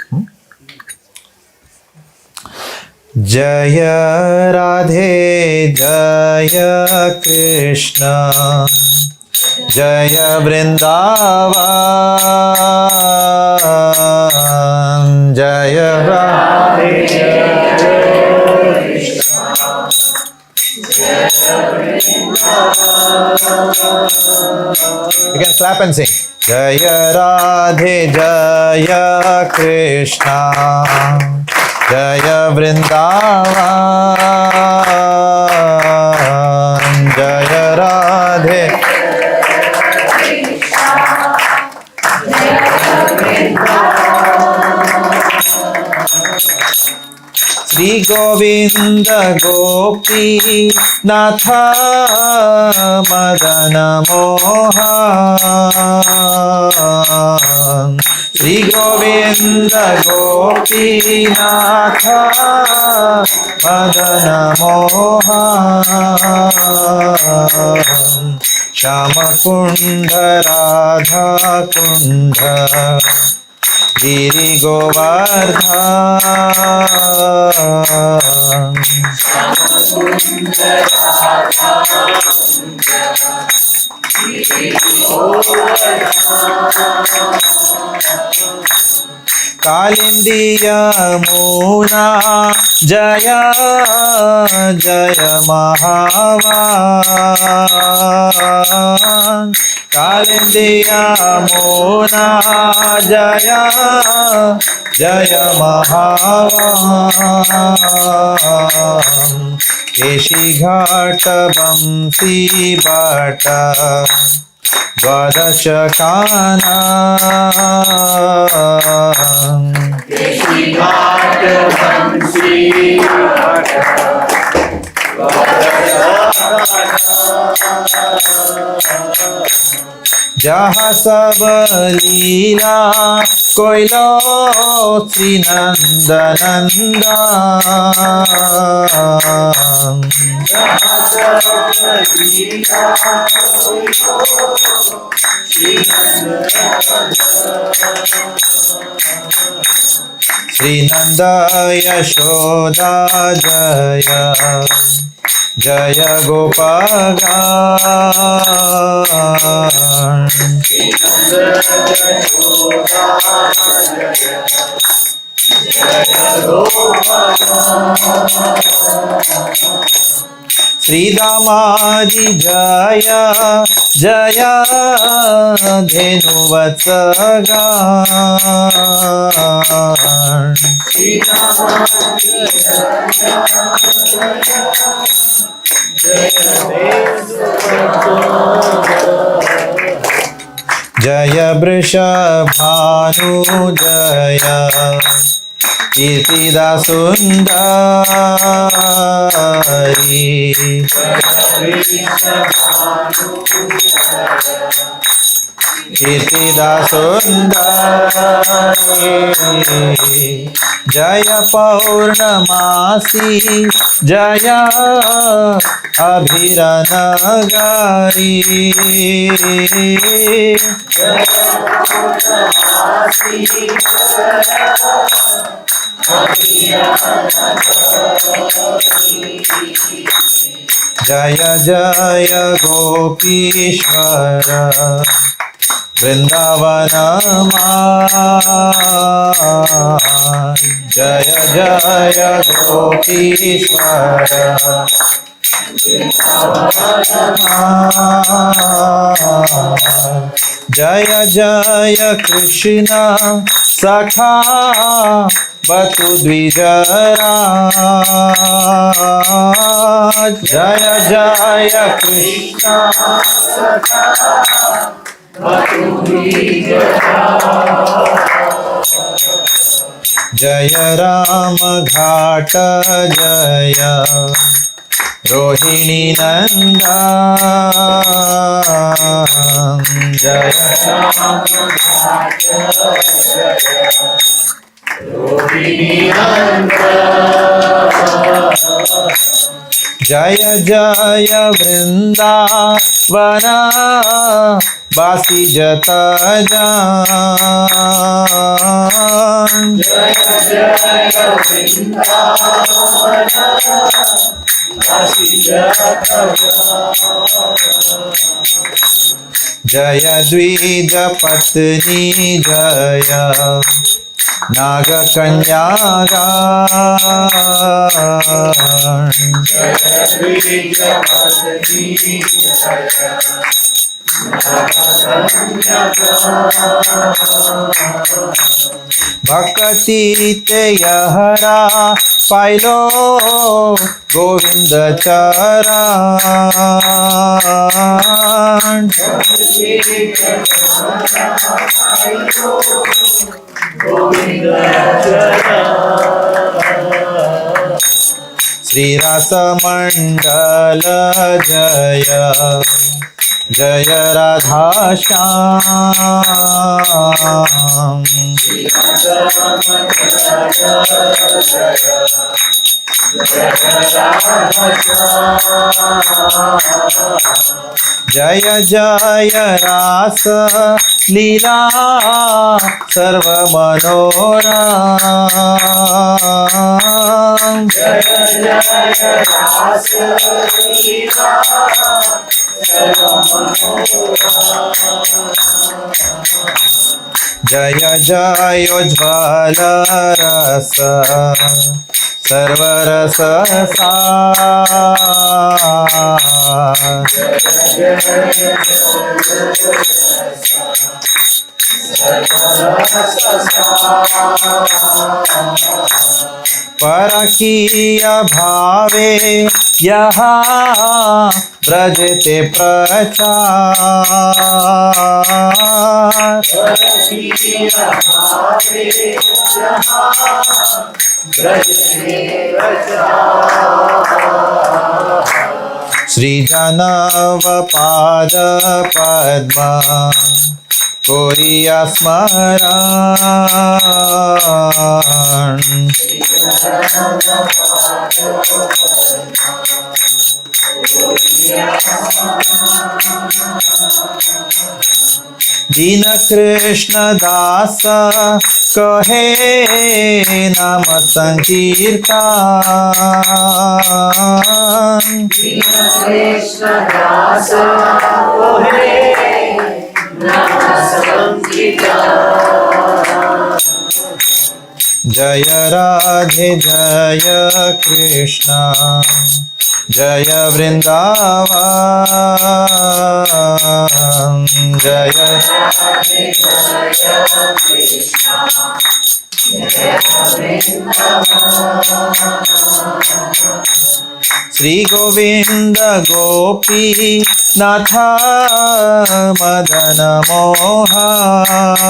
Jaya Radhe Jaya Krishna जय वृंदावन जय Radhe You can clap and sing. Jaya Radhe Jaya Krishna Jaya Vrindavan Jaya Radhe Shri Govinda Gopi Natha Madana Mohan Shri Govinda Gopi Natha Madana Mohan Shama Kunda Radha Kunda Giri Govardhan Kalindi Yamuna Jaya Jaya Mahavan Kalindi Yamuna Jaya Jaya Mahavan Keshi Ghata Bamsi Bata Vadachakana Keshi Ghata Bamsi Bata जहाँ सब लीला कोइलो श्री नंद नंदन श्री नंद यशोदा जय जय गोपाल श्री दामाजी जय जय धेनुवत्सगान जय वृषभानु जय कीर्तिदा सुंदरी कीर्तिदा सुंदरी जय पौर्णमासी जय अभिरनगारी जय जय गोपीश्वर वृंदावन जय जय गोपीश्वर जय जय कृष्ण सखा बतु द्विजराज जय जय कृष्ण सखा जय राम घाट जय रोहिणी नंदन जय राम घाट रोहिणी नंदन जय जय वृंदावन बासी जत जान जय जय वृंदावन बासी जत जान जय द्विज पत्नी जय नाग कन्यागण भक्ति ते यहरा पाइलो गोविंद चरण श्री रस मंडल जय जय राधा श्याम जय जय रास लीला सर्व मनोरम जय जयोज्ज्वल रस सर्वरस परकीय भावे यहाँ ब्रजते प्रचार श्री जनव पाद पद्म कोरिया स्मरण दीन कृष्ण दास कहे नाम संकीर्तन जय राधे जय कृष्ण जय वृंदावन जय श्री गोविंद गोपी नाथ Madan Mohan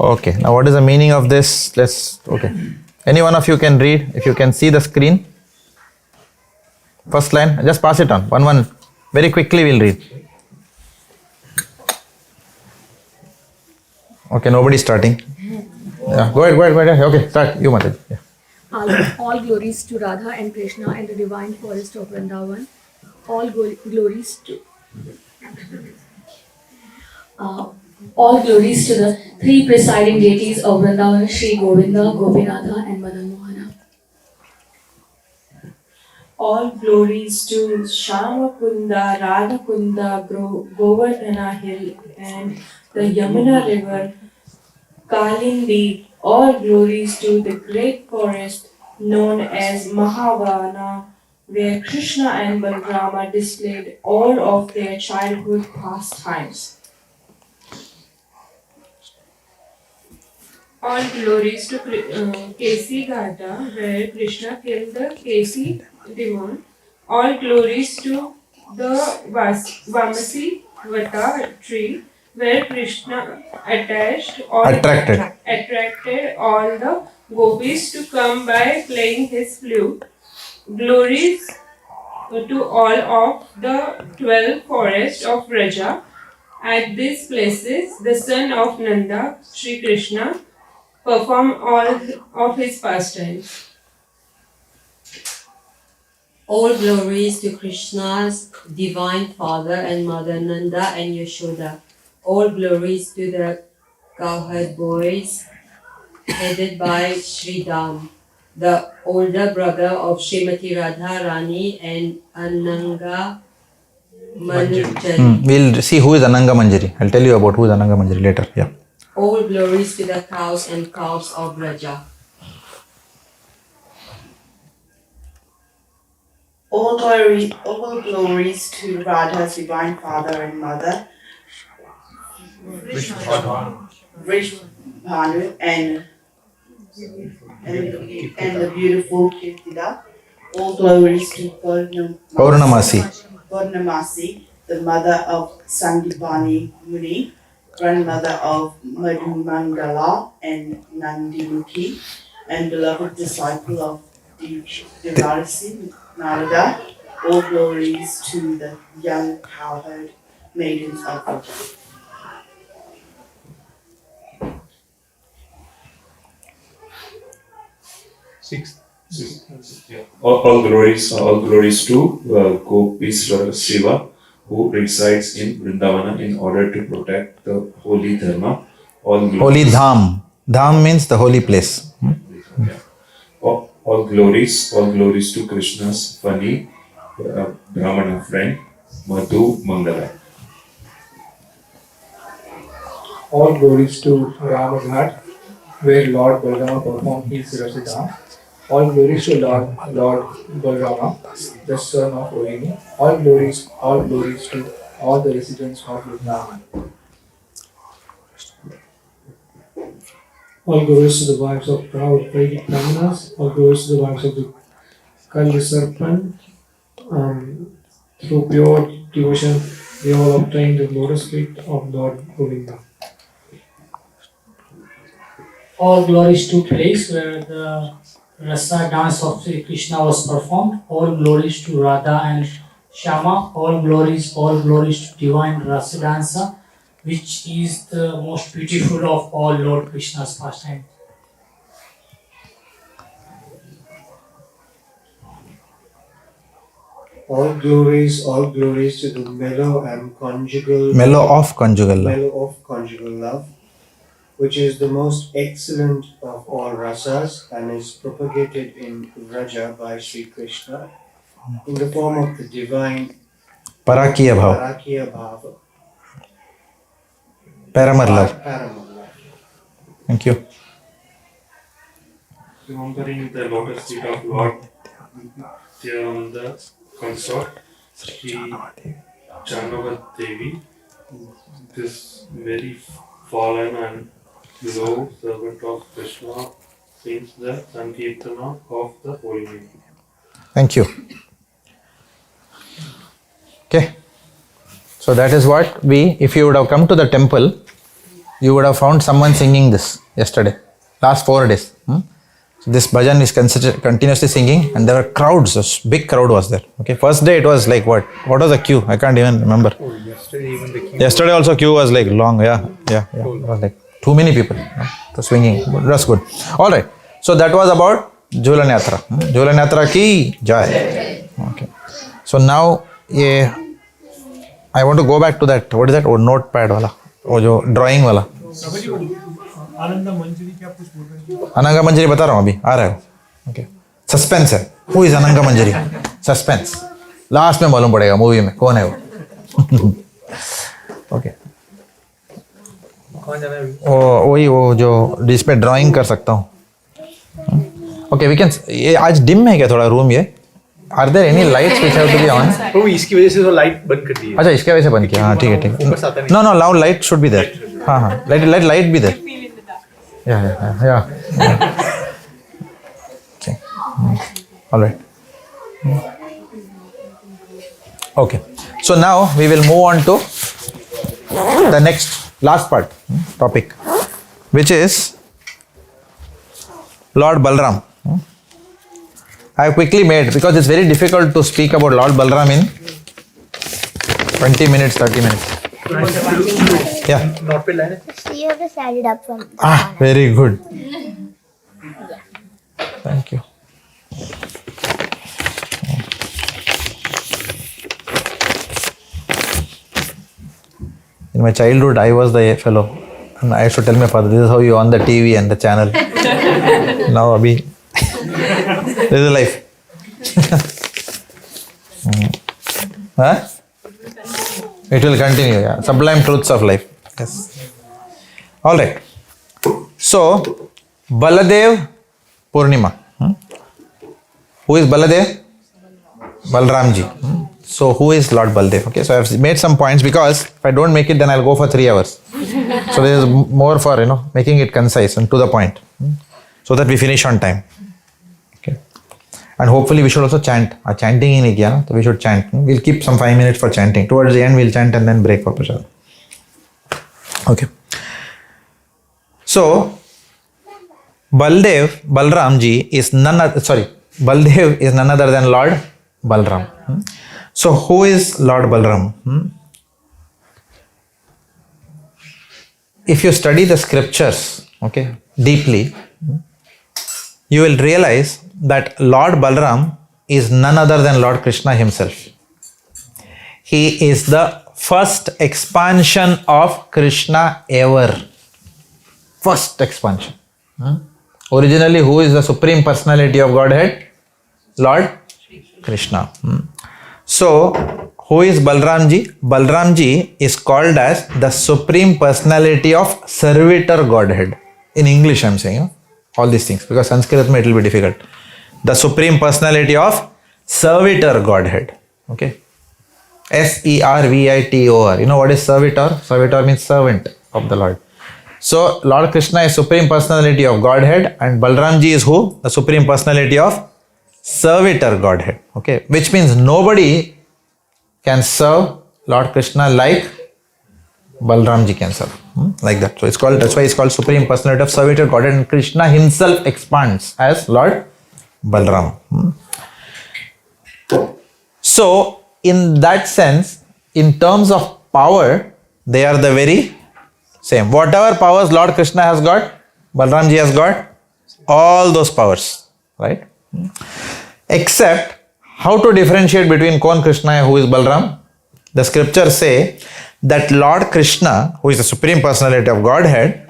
Okay, now what is the meaning of this? Okay. Any one of you can read, if you can see the screen. First line, just pass it on. One. Very quickly we'll read. Okay, nobody's starting. Yeah, go ahead. Okay, start. You, Mataji. Yeah. All glories to Radha and Krishna and the divine forest of Vrindavan. All glories to the three presiding deities of Vrindavan, Shri Govinda, Gopinatha and Madan Mohana. All glories to Shamakunda, Radhakunda, Govardhana Hill and the Yamuna River, Kalindi. All glories to the great forest known as Mahavana, where Krishna and Balarama displayed all of their childhood pastimes. All glories to Kesi Ghata, where Krishna killed the Kesi demon. All glories to the Vamasi Vata tree, where Krishna attracted all the gopis to come by playing his flute. Glories to all of the 12 forests of Raja. At these places, the son of Nanda, Sri Krishna, performed all of his pastimes. All glories to Krishna's divine father and mother Nanda and Yashoda, All glories to the cowherd boys, headed by Sri Dham, the older brother of Srimati Radha Rani and Ananga Manjari. We'll see who is Ananga Manjari. I'll tell you about who is Ananga Manjari later. Yeah. All glories to the cows and calves of Raja. All glories to Radha's divine father and mother, Vishnu and the beautiful Kirtida. All glories to Purnamasi, the mother of Sandipani Muni, grandmother of Madhumangala and Nandimukhi, and beloved disciple of Devarasi Narada. All glories to the young cowherd maidens of Raja. Sixth. All glories to Gopishwara Shiva, who resides in Vrindavana in order to protect the holy dharma. Holy Dham. Dham means the holy place. All glories to Krishna's funny Brahmana friend, Madhu Mangala. All glories to Ramaghat, where Lord Balarama performed his Rasidam. All glories to Lord Balarama, the son of Rohini. All glories to all the residents of Vrindavan. All glories to the wives of proud Vedic Brahmanas. All glories to the wives of the Kali Sarpan. Through pure devotion, they all obtained the lotus feet of Lord Govinda. All glories to place where the Rasa dance of Sri Krishna was performed. All glories to Radha and Shama. All glories to divine Rasa dancer, which is the most beautiful of all Lord Krishna's pastime. All glories to the mellow of conjugal love, which is the most excellent of all rasas and is propagated in Raja by Sri Krishna in the form of the divine Parakiya Bhava. Paramar love. Thank you. Remembering the lotus feet of Lord Nityananda consort, Sri Jannavat Devi, this very fallen and low servant of Krishna, sings the Sankirtana of the holy name. Thank you. Okay. So that is what if you would have come to the temple, you would have found someone singing this yesterday, last 4 days. So this bhajan is continuously singing, and there were crowds, a big crowd was there. Okay, first day it was like what was the queue? I can't even remember. Oh, yesterday even the queue. Yesterday also queue was like long, yeah. It was like too many people to swinging, but that's good. All right, so that was about Jhulan Yatra. Jhulan Yatra ki jai. Okay, so now I want to go back to that, what is that, notepad wala, drawing wala. Ananda मंजरी क्या कुछ बोल रहे हैं? अनंगा मंजरी बता रहा हूँ, अभी आ रहा है. ओके, सस्पेंस है. Who is Ananga Manjari? Suspense. Last में मालूम पड़ेगा मूवी में कौन है वो. ओके, कौन जाना है? वही वो जो जिस पे ड्राइंग कर सकता हूँ. Okay, we can. ये आज डिम है क्या थोड़ा रूम ये? Are there any lights which have to be on? वो इसकी वजह से तो लाइट बंद कर दी है. अच्छा, इसके वजह से बंद किया. हाँ, ठीक है. No now light should be there. हाँ, light be there. Yeah. Okay. All right. Okay. So now we will move on to the last part, topic, which is Lord Balaram. I have quickly made, because it's very difficult to speak about Lord Balaram in 20 minutes, 30 minutes. Yeah. So you have to slide it up from. Very good. Thank you. In my childhood, I was the fellow. And I used to tell my father, this is how you on the TV and the channel. Now, Abhi, this is life. Huh? It will continue, yeah. Sublime truths of life. Yes. All right. So, Baladev Purnima. Who is Baladev? Balramji. So, who is Lord Baladev? Okay, so I have made some points because if I don't make it, then I'll go for 3 hours. So, there is more for, making it concise and to the point. So that we finish on time. Okay. And hopefully we should also chant. Our chanting in Igya, so we should chant. We'll keep some 5 minutes for chanting. Towards the end, we'll chant and then break for prasad. Okay. So, Balramji is Baldev is none other than Lord Balram. So, who is Lord Balram? If you study the scriptures, okay, deeply, you will realize that Lord Balram is none other than Lord Krishna himself. He is the first expansion of Krishna ever. First expansion. Originally, who is the Supreme Personality of Godhead? Lord Krishna. So, who is Balramji? Balramji is called as the Supreme Personality of Servitor Godhead. In English, I am saying all these things because Sanskrit it will be difficult. The Supreme Personality of Servitor Godhead. Okay. Servitor. You know what is servitor? Servitor means servant of the Lord. So, Lord Krishna is Supreme Personality of Godhead and Balramji is who? The Supreme Personality of Servitor Godhead. Okay. Which means nobody can serve Lord Krishna like Balramji can serve. Like that. So, that's why it's called Supreme Personality of Servitor Godhead and Krishna himself expands as Lord Balram. So, in that sense, in terms of power, they are the very same. Whatever powers Lord Krishna has got, Balramji has got all those powers, right? Except, how to differentiate between Kon Krishna and who is Balram? The scriptures say that Lord Krishna, who is the Supreme Personality of Godhead,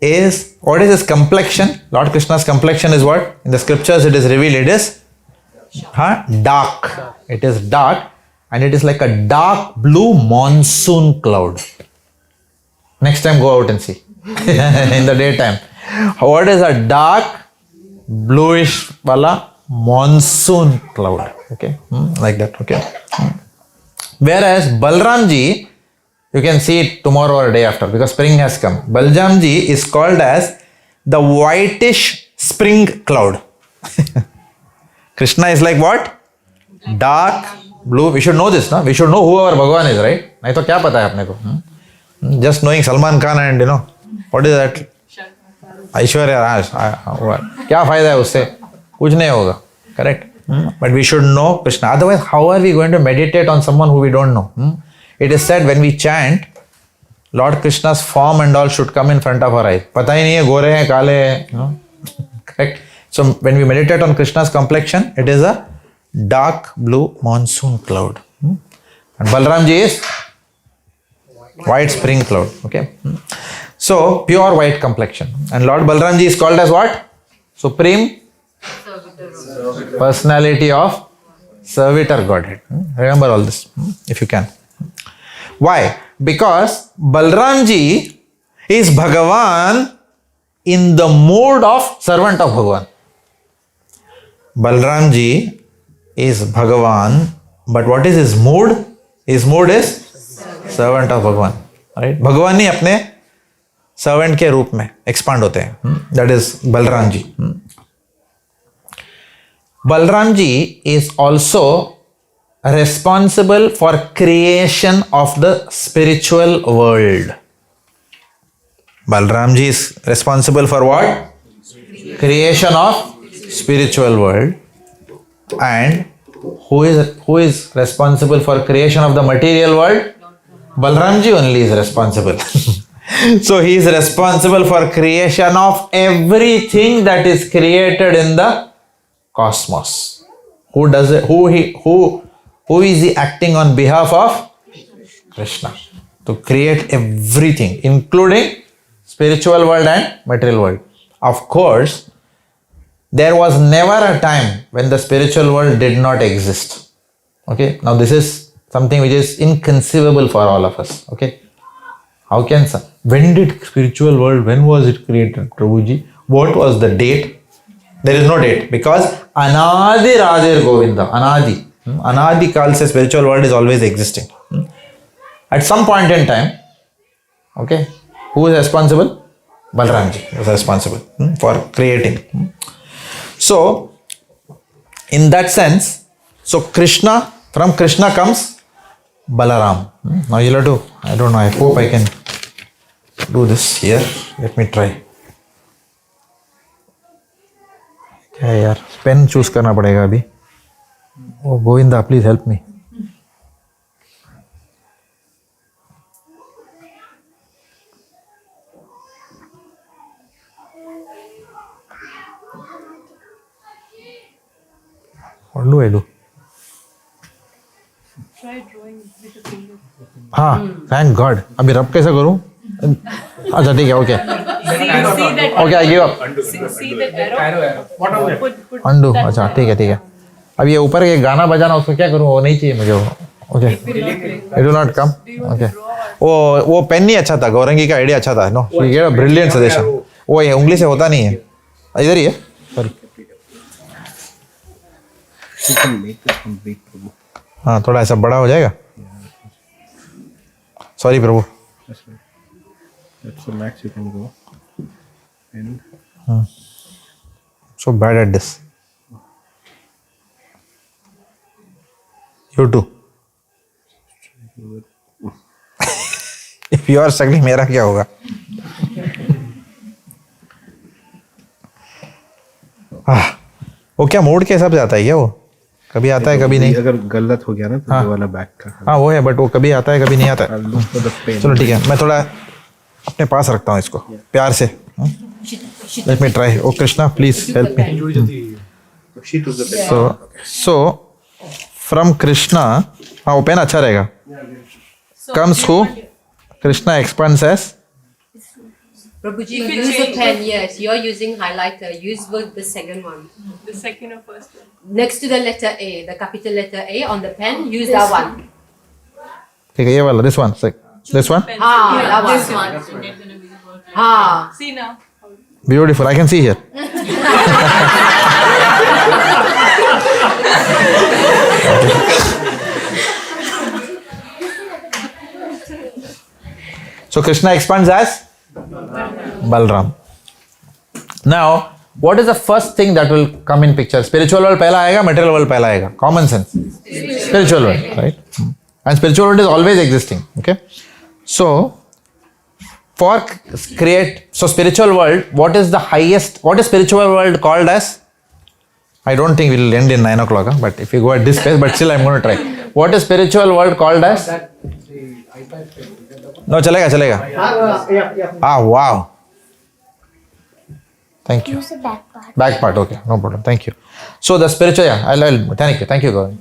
is, what is his complexion? Lord Krishna's complexion is what? In the scriptures it is revealed, it is dark. It is dark and it is like a dark blue monsoon cloud. Next time go out and see in the daytime. What is a dark bluish wala monsoon cloud? Okay, like that. Okay. Whereas Balramji, you can see it tomorrow or day after because spring has come. Balramji is called as the whitish spring cloud. Krishna is like what? Dark blue. We should know this, no? We should know who our Bhagavan is, right? Nahi to kya pata hai apne ko? Just knowing Salman Khan and what is that? Aishwarya Raj. Kya fayda hai usse? Kuch nahi hoga. Correct? But we should know Krishna. Otherwise, how are we going to meditate on someone who we don't know? It is said when we chant, Lord Krishna's form and all should come in front of our eyes. Pata hi nahi hai, gore hai, kale hai. Correct? So when we meditate on Krishna's complexion, it is a dark blue monsoon cloud. And Balramji is white spring cloud. Okay. So pure white complexion. And Lord Balramji is called as what? Supreme Personality of Servitor Godhead. Remember all this if you can. Why? Because Balramji is Bhagavan in the mood of servant of Bhagavan. Balramji is Bhagavan, but what is his mood? His mood is servant of Bhagavan. Right? Bhagavan ही अपने servant के रूप में expand होते हैं. That is Balramji. Balramji is also responsible for creation of the spiritual world. Balramji is responsible for what? Creation of spiritual world. And who is responsible for creation of the material world? Balramji only is responsible. So he is responsible for creation of everything that is created in the cosmos. Who does it? Who is he acting on behalf of? Krishna. to create everything, including spiritual world and material world. Of course, there was never a time when the spiritual world did not exist. Okay, now this is something which is inconceivable for all of us. Okay, how can when did spiritual world, when was it created, Prabhuji? What was the date? There is no date because Anadi Radhir Govinda, Anadi. Anadi Kal se spiritual world is always existing. At some point in time, okay, who is responsible? Balaramji was responsible for creating. So, in that sense, so Krishna, from Krishna comes Balaram. Now you'll have to, I don't know, I hope I can do this here. Let me try. क्या यार pen choose करना पड़ेगा अभी. Oh Govinda please help me. What do I do? Try drawing with a finger. हाँ, thank God. अभी रब कैसे करूँ? अच्छा ठीक है, okay. Okay, I give up. See that arrow? Undo. अच्छा ठीक है, ठीक है. अब ये ऊपर के गाना बजाना उसको क्या करूँ? वो नहीं चाहिए मुझे. Okay. It will not come. Okay. वो पेन नहीं अच्छा था, गौरंगी का आइडिया अच्छा था. No, she gave a brilliant suggestion. वो ये उंगली से होता नहीं है. इधर ही है. सॉरी. हाँ, थोड़ा ऐसा बड़ा हो जाएगा. Sorry Prabhu. That's the max you can go. And So bad at this. You too. If you are struggling, मेरा क्या होगा? वो क्या मोड के हिसाब से आता है क्या वो? कभी आता है कभी नहीं. अगर गलत हो गया ना तो वाला बैक का. हाँ वो है, बट वो कभी आता है कभी नहीं आता है. चलो ठीक है, मैं थोड़ा अपने पास रखता हूँ इसको प्यार से. Let me try. Oh Krishna, please help me. So from Krishna, हाँ वो पेन अच्छा रहेगा. Comes who? Krishna expands as. Prabhuji, use a pen. Yes, you're using highlighter. Use the second one. The second or first one? Next to the letter A, the capital letter A on the pen. Use that one. ठीक है, ये वाला. This one. This one. That one. See now. Beautiful. I can see here. So Krishna expands as Balaram. Now, what is the first thing that will come in picture? Spiritual world पहला आएगा, material world पहला आएगा. Common sense. Spiritual world, right? And spiritual world is always existing. Okay. So, so spiritual world, what is the highest? What is spiritual world called as? I don't think we'll end in 9 o'clock, but if you go at this pace, but still I'm going to try. What is spiritual world called as? No, chalega. Ah, wow. Thank you. Use the back part. Back part, okay, no problem. Thank you. So the spiritual, thank you, Gauri.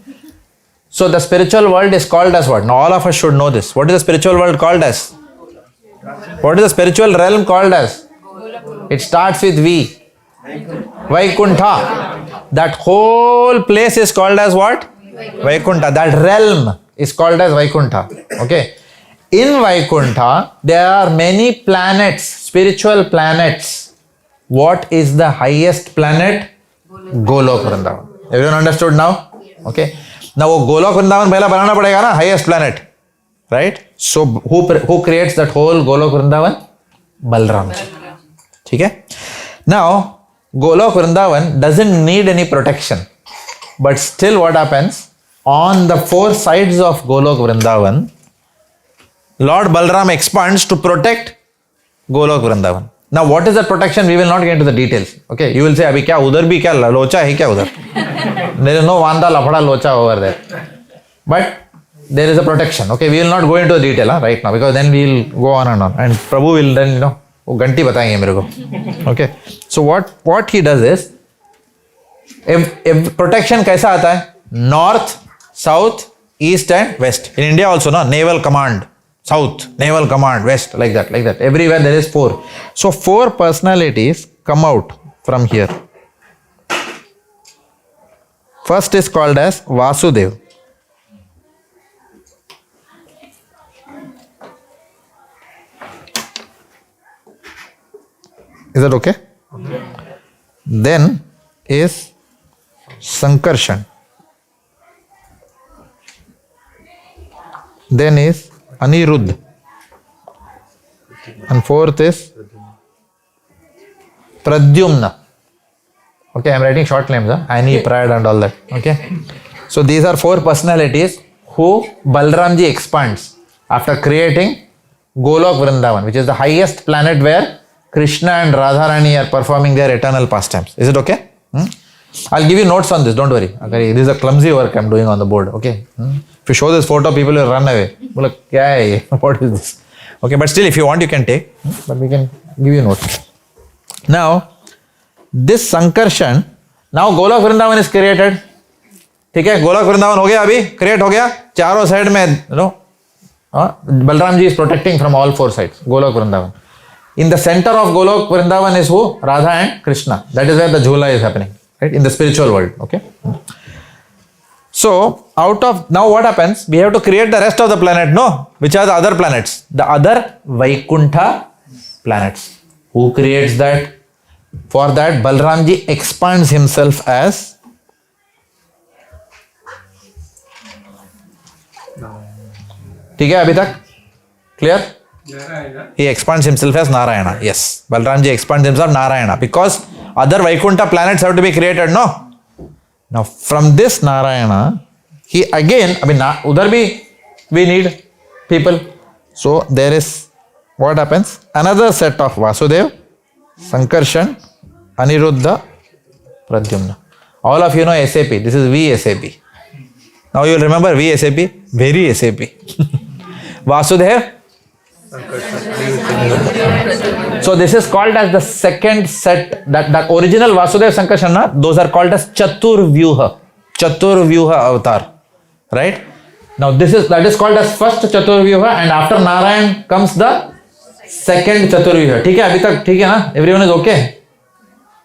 So the spiritual world is called as what? Now all of us should know this. What is the spiritual world called as? What is the spiritual realm called as? It starts with V. Vaikuntha. That whole place is called as what? Vaikuntha. That realm is called as Vaikuntha. Okay. In Vaikuntha, there are many planets, spiritual planets. What is the highest planet? Golok Vrindavan. Everyone understood now? Okay. Now, Golok Vrindavan pehla banana padega na, highest planet. Right? So, who creates that whole Golok Vrindavan? Balaram. Okay? Now, Golok Vrindavan doesn't need any protection. But still what happens? On the 4 sides of Golok Vrindavan, Lord Balaram expands to protect Golok Vrindavan. Now what is that protection? We will not get into the details. Okay, you will say, abhi kya udhar bhi kya locha hai kya udhar? There is no vanda lafada locha over there. But there is a protection. Okay, we will not go into the detail right now because then we will go on. And Prabhu will then, वो घंटी बताएंगे मेरे को. Okay, so what he does is, if protection कैसा आता है? North, South, East and West. In India also, naval command. south, naval command, west, like that. Everywhere there is 4. So 4 personalities come out from here. First is called as Vasudev. Is that okay? Then is Sankarshan. Then is Aniruddha. And 4th is Pradyumna. Okay, I am writing short names, Ani, Prad and all that. Okay. So these are 4 personalities who Balramji expands after creating Golok Vrindavan, which is the highest planet where Krishna and Radharani are performing their eternal pastimes. Is it okay? I'll give you notes on this, don't worry. Okay, this is a clumsy work I'm doing on the board. Okay. If you show this photo, people will run away. What is this? Okay, but still, if you want, you can take. But we can give you notes. Now, this Sankarshan, now Golok Vrindavan is created. ठीक है, गोलक वृंदावन हो गया, अभी create हो गया, चारों side में Balram ji is protecting from all 4 sides. Golok Vrindavan. In the center of Golok Vrindavan is who? Radha and Krishna. That is where the Jhula is happening, right? In the spiritual world. Okay. So out of now what happens? We have to create the rest of the planet. No, which are the other planets? The other Vaikuntha planets. Who creates that? For that, Balramji expands himself as ठीक है अभी तक clear? He expands himself as Narayana. Yes, Balramji expands himself Narayana because other Vaikuntha planets have to be created. No. Now from this Narayana, he again, udhar bhi we need people. So there is what happens? Another set of Vasudev, Sankarshan, Aniruddha, Pradyumna. All of you know SAP. This is VSAP. Now you will remember VSAP, very SAP. Vasudev. So this is called as the second set. That original Vasudev Sankarshan, those are called as Chaturvyuha avatar. Right? Now that is called as first Chaturvyuha, and after Narayan comes the second Chaturvyuha. ठीक है अभी तक ठीक है ना? Everyone is okay?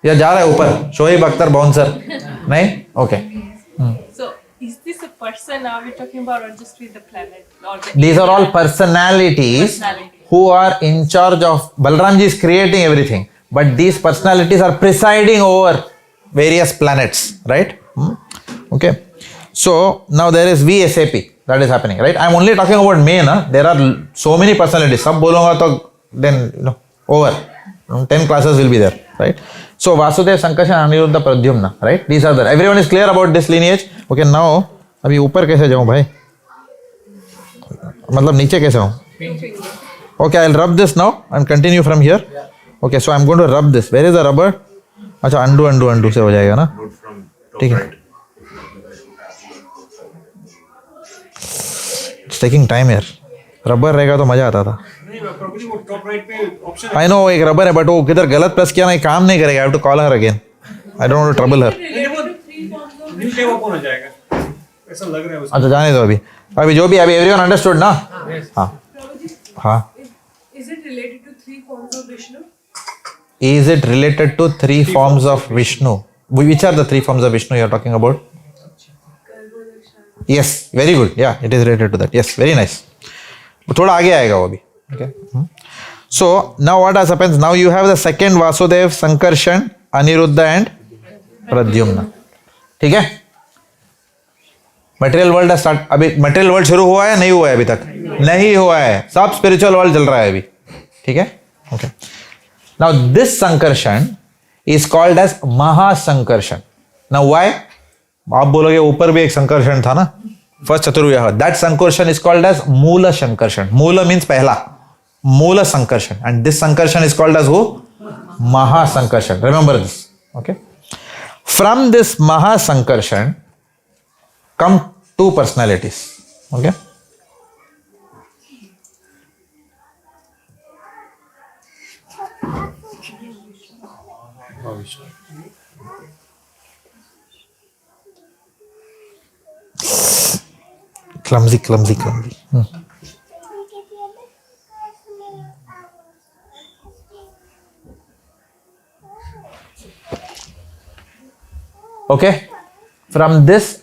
या जा रहा है ऊपर? शोएब अख्तर बाउंसर? नहीं? Okay. So is this a person are we talking about, or just with the planet? These are all personalities who are in charge of. Balramji is creating everything, but these personalities are presiding over various planets, right? Okay. So now there is VSAP that is happening, right? I am only talking about main. There are so many personalities. Sab bolunga to then over 10 classes will be there, right? So Vasudev, Sankarshan, Aniruddha, Pradyumna, right? These are there. Everyone is clear about this lineage. Okay, now अभी ऊपर कैसे जाऊँ भाई? मतलब नीचे कैसे हूँ? Okay, I'll rub this now and continue from here. Okay, so I'm going to rub this. Where is the rubber? अच्छा undo से हो जाएगा ना? ठीक है. It's taking time here. Rubber रहेगा तो मजा आता था. I know एक रबर है, but वो किधर गलत प्रेस किया ना, काम नहीं करेगा. I have to call her again. I don't want to trouble her. ऐसा लग रहा है. अच्छा जाने दो अभी जो भी अभी everyone understood ना? हाँ. Is it related to 3 forms of Vishnu? Is it related to 3 forms of Vishnu? Which are the 3 forms of Vishnu you are talking about? Yes, very good. Yeah, it is related to that. Yes, very nice. थोड़ा आगे आएगा वो भी. Okay. So now what has happened? Now you have the second Vasudev, Sankarshan, Aniruddha and Pradyumna. ठीक है? Material world start. अभी material world शुरू हुआ है नहीं हुआ है? अभी तक नहीं हुआ है. सब स्पिरिचुअल वर्ल्ड चल रहा है अभी. ठीक है? Okay. Now this Sankarshan is called as Mahasankarshan. Now why? आप बोलोगे ऊपर भी एक संकर्षण था ना, first Chaturvyuha. That Sankarshan is called as मूल संकर्षण. मूल मीन्स पहला, मूल Sankarshan. And this Sankarshan is called as वो Mahasankarshan. Remember this. Okay. From this Mahasankarshan come 2 personalities. Okay. Clumsy. Okay, from this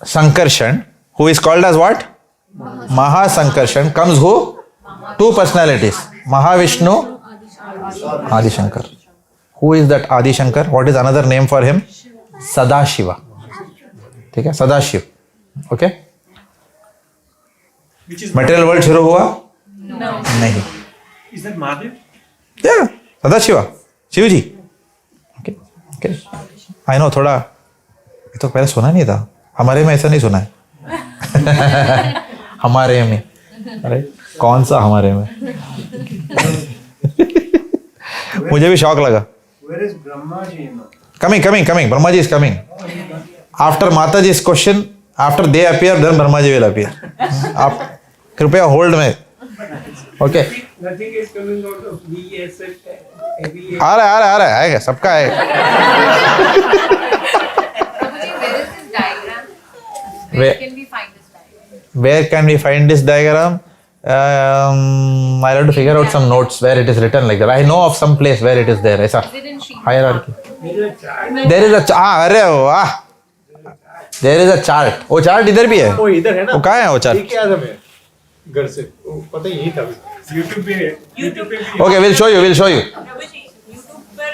Sankarshan, who is called as what? Mahasankarshan, comes who? Two personalities, Mahavishnu, Adi Shankar. Who is that Adi Shankar? What is another name for him? Sadashiva. ठीक है, Sadashiv. Okay. Material world शुरू हुआ? नहीं. Is that Mahadev? Yeah, Sadashiva, Shiv ji. Okay. Okay. I know, थोड़ा ये तो पहले सुना नहीं था. हमारे में ऐसा नहीं सुना है. हमारे में. अरे कौन सा हमारे में? मुझे भी शौक लगा. Where is Brahmaji now? Coming. Brahmaji is coming. After Mataji's question, after they appear, then Brahmaji will appear. आप कृपया होल्ड में. Okay. Nothing is coming out of VSF. आ रहा है आएगा, सबका आएगा. Where can we find this diagram? Where can we find this diagram? I'll have to figure out some notes where it is written like that. I know of some place where it is there. ऐसा hierarchy. There is a chart. अरे वाह. There is a chart. वो chart इधर भी है. वो इधर है ना. वो कहाँ है वो chart? ठीक है आदम है. घर से वो पता ही था. YouTube पे है. YouTube पे. Okay, we'll show you. Prabhu ji, YouTube पर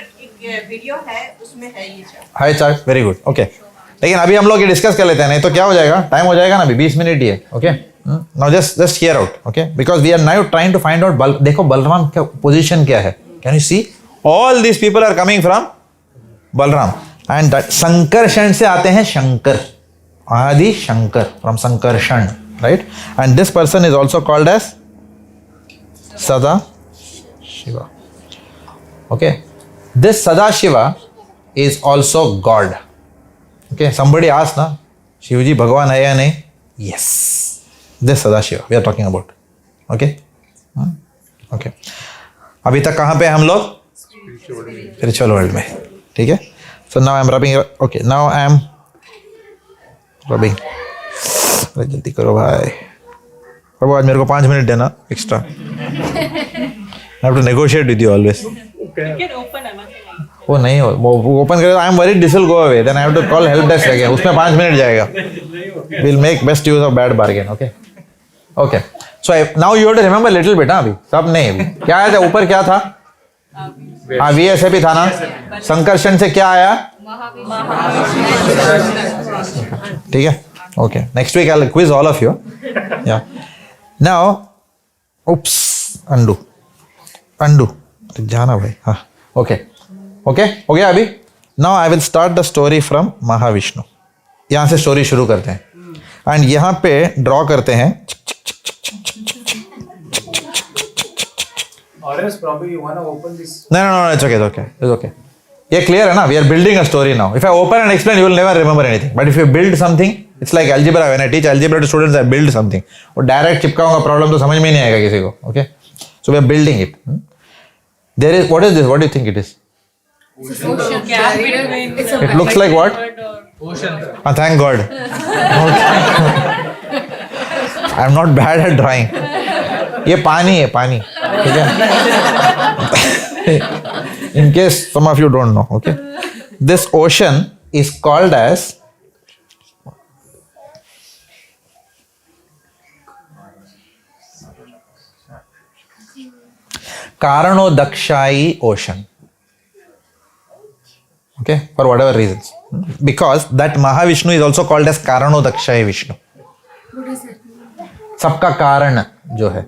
एक वीडियो है, उसमें है ये chart. High chart, very good. Okay, लेकिन अभी हम लोग ये डिस्कस कर लेते हैं, नहीं तो क्या हो जाएगा, टाइम हो जाएगा ना, अभी 20 मिनट ही है. Okay, now just hear out. Okay, because we are now trying to find out. देखो बलराम का पोजीशन क्या है. Can you see all these people are coming from Balram and Sankarshan से आते हैं Shankar, Adi Shankar from Sankarshan, right. And this person is also called as Sadashiva. ओके, this Sadashiva is also God. Okay, somebody asked na, Shivji भगवान है या नहीं? Yes, this Sadashiva we are talking about. Okay, okay. अभी तक कहाँ पे हम लोग? Spiritual world में. ठीक है. So now I am rubbing. Okay, now I am rubbing. अरे जल्दी करो भाई. प्रभु आज मेरे को 5 मिनट देना extra. I have to negotiate with you always. You can open another. वो नहीं हो, वो ओपन करे. I am worried this will go away, then I have to call help desk again. उसमें 5 मिनट जाएगा. Will make best use of bad bargain. Okay, okay. So now you have to remember little bit. अभी सब नहीं, क्या आया था ऊपर, क्या था? हाँ, VSAP भी था ना. संकर्षण से क्या आया? ठीक है. Okay, next week I will quiz all of you. या नाउ उप्स, अंडू जाना भाई. हाँ, ओके ओके, हो गया अभी. Now I will start the story from Mahavishnu. यहाँ से स्टोरी शुरू करते हैं एंड यहाँ पे ड्रॉ करते हैं. No, it's okay. ये क्लियर है ना. We are building a story now. If I open and explain you will never remember anything, but if you build something, it's like algebra. When I teach algebra to students, I build something. वो direct चिपकाऊंगा problem तो समझ में नहीं आएगा किसी को. Okay, so we are building it. There is, what is this? What do you think it is? It looks like what? Ocean. Thank God. I am not bad at drawing. ये पानी है, पानी. ठीक है? In case some of you don't know, okay? This ocean is called as Karanodakshai ocean. Okay, for whatever reasons, because that Mahavishnu is also called as Karanodakshai Vishnu. सबका कारण जो है.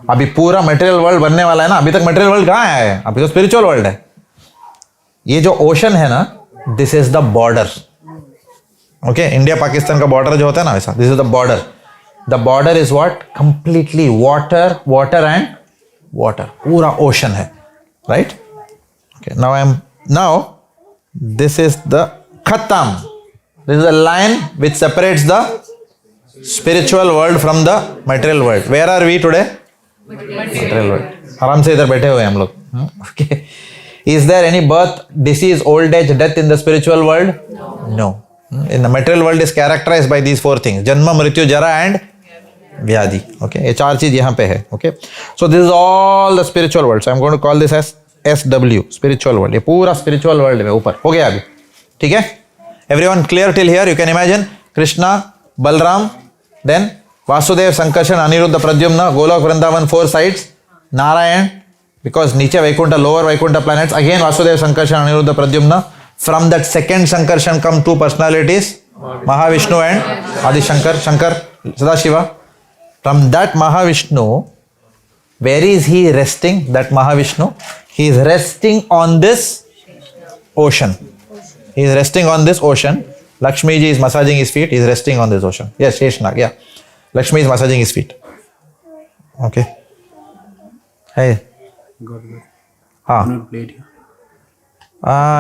अभी पूरा मटेरियल वर्ल्ड बनने वाला है ना. अभी तक मटेरियल वर्ल्ड कहाँ आया है? अभी तो स्पिरिचुअल वर्ल्ड है. ये जो ओशन है ना, this is the border. Okay, India Pakistan का बॉर्डर जो होता है ना, वैसा this is the border. The border is what? Completely water, water and water. पूरा ओशन है, right. Okay, now this is the khatam. This is a line which separates the spiritual world from the material world. Where are we today? Material world. आराम से इधर बैठे हुए हम लोग. Okay. Is there any birth, disease, old age, death in the spiritual world? No. In the material world is characterized by these 4 things: janma, mrityu, jara and vyadhi. Okay. ये 4 चीज यहाँ पे है. Okay. So this is all the spiritual world. So I'm going to call this as SW, spiritual world. ये पूरा spiritual world में ऊपर हो गया. अभी ठीक है? Everyone clear till here? You can imagine Krishna, Balram, then Vasudev, Sankarshan, Aniruddha, Pradyumna, Golok, Vrindavan, 4 sides, Narayan, because Niche Vaikuntha, lower Vaikuntha planets, again Vasudev, Sankarshan, Aniruddha, Pradyumna. From that second Sankarshan come 2 personalities, Mahavishnu and Adi Shankar, Sadashiva. From that Mahavishnu, where is he resting? That Mahavishnu, he is resting on this ocean. He is resting on this ocean. Lakshmi ji is massaging his feet. He is resting on this ocean. Yes, Sheshnag. Yeah. Lakshmi is massaging his feet. Okay. Hey. Good. हाँ.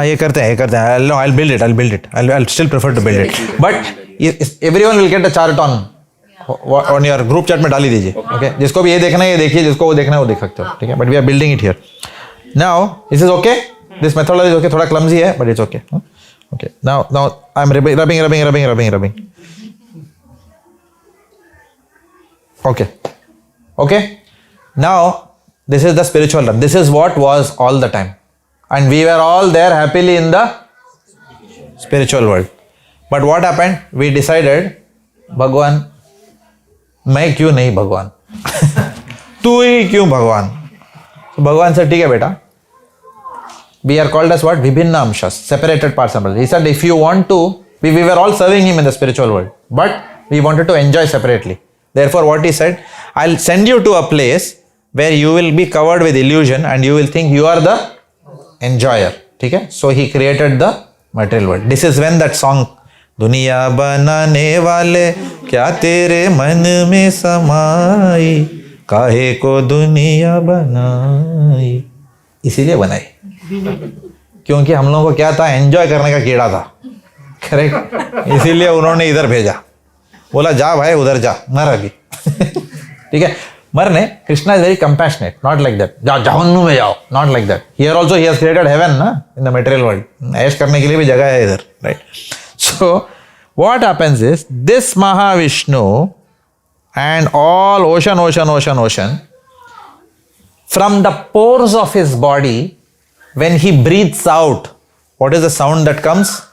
ये करते हैं. I'll build it. I'll still prefer to build it. But everyone will get a chart on your group chat में डाल ही दीजिए. Okay. जिसको भी ये देखना है ये देखिए. जिसको वो देखना है वो देख सकते हो. ठीक है. But we are building it here. Now this is okay. This methodology is okay. थोड़ा clumsy है, but it's okay. Okay. Now I'm rubbing. Okay. Now this is the spiritual run. This is what was all the time, and we were all there happily in the spiritual world. But what happened? We decided, भगवान मैं क्यों नहीं भगवान तू ही क्यों भगवान. तो भगवान से ठीक है बेटा. We are called as what? Vibhinna amshas, separated parts and parcels. He said, if you want to, we were all serving him in the spiritual world, but we wanted to enjoy separately. Therefore, what he said, I'll send you to a place where you will be covered with illusion and you will think you are the enjoyer. Okay? So he created the material world. This is when that song, दुनिया बनाने वाले क्या तेरे मन में समाई काहे को दुनिया बनाई, इसीलिए बनाई क्योंकि हम लोगों को क्या था, एंजॉय करने का कीड़ा था. करेक्ट. इसीलिए उन्होंने इधर भेजा, बोला जा भाई उधर जा, मर अभी. ठीक है. मरने. Krishna is very compassionate, not like that जाओ जहन्नुम में जाओ, not like that. Here also he has created heaven ना, इन द मटेरियल वर्ल्ड. ऐश करने के लिए भी जगह है इधर. Right. So what happens is this Mahavishnu and all ocean, from the pores of his body, when he breathes out, what is the sound that comes?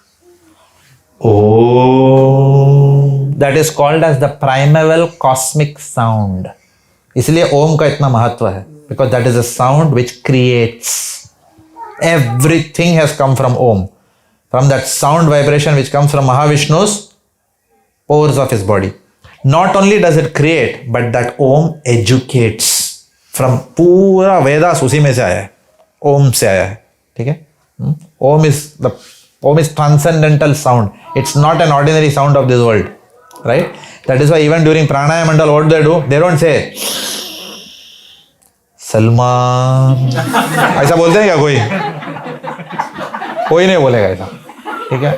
Om. That is called as the primeval cosmic sound. इसलिए ओम का इतना महत्व है, because that is a sound which creates. Everything has come from Om. From that sound vibration which comes from Mahavishnu's pores of his body. Not only does it create, but that Om educates. From पूरा वेदास उसी में से आया है, ओम से आया है. ठीक है. Om is transcendental sound. It's not an ordinary sound of this world, right? That is why even during pranayama mandal, what they do? They don't say Salman. ऐसा बोलते हैं क्या कोई? कोई नहीं बोलेगा ऐसा. ठीक है.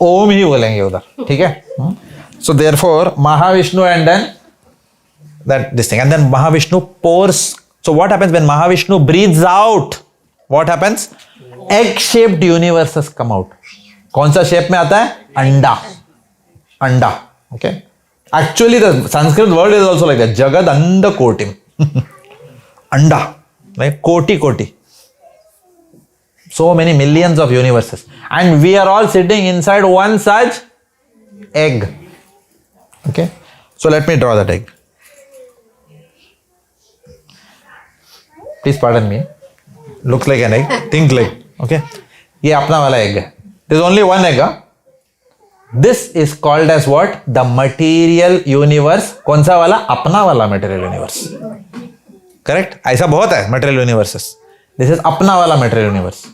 ओम ही बोलेंगे उधर. ठीक है. So therefore Mahavishnu and then that this thing, and then Mahavishnu pours. So what happens when Mahavishnu breathes out? What happens? Egg-shaped universes come out. कौन सा shape में आता है? अंडा. Okay. Actually the Sanskrit word is also like that. Jagad anda kotim. Anda. Like koti. So many millions of universes. And we are all sitting inside one such egg. Okay. So let me draw that egg. Please pardon me. Looks like an egg. Think like. Okay. ये अपना वाला egg है. There is only one egg. This is called as what? The material universe. कौन सा वाला? अपना वाला material universe. Correct? ऐसा बहुत है material universes. This is अपना वाला material universe.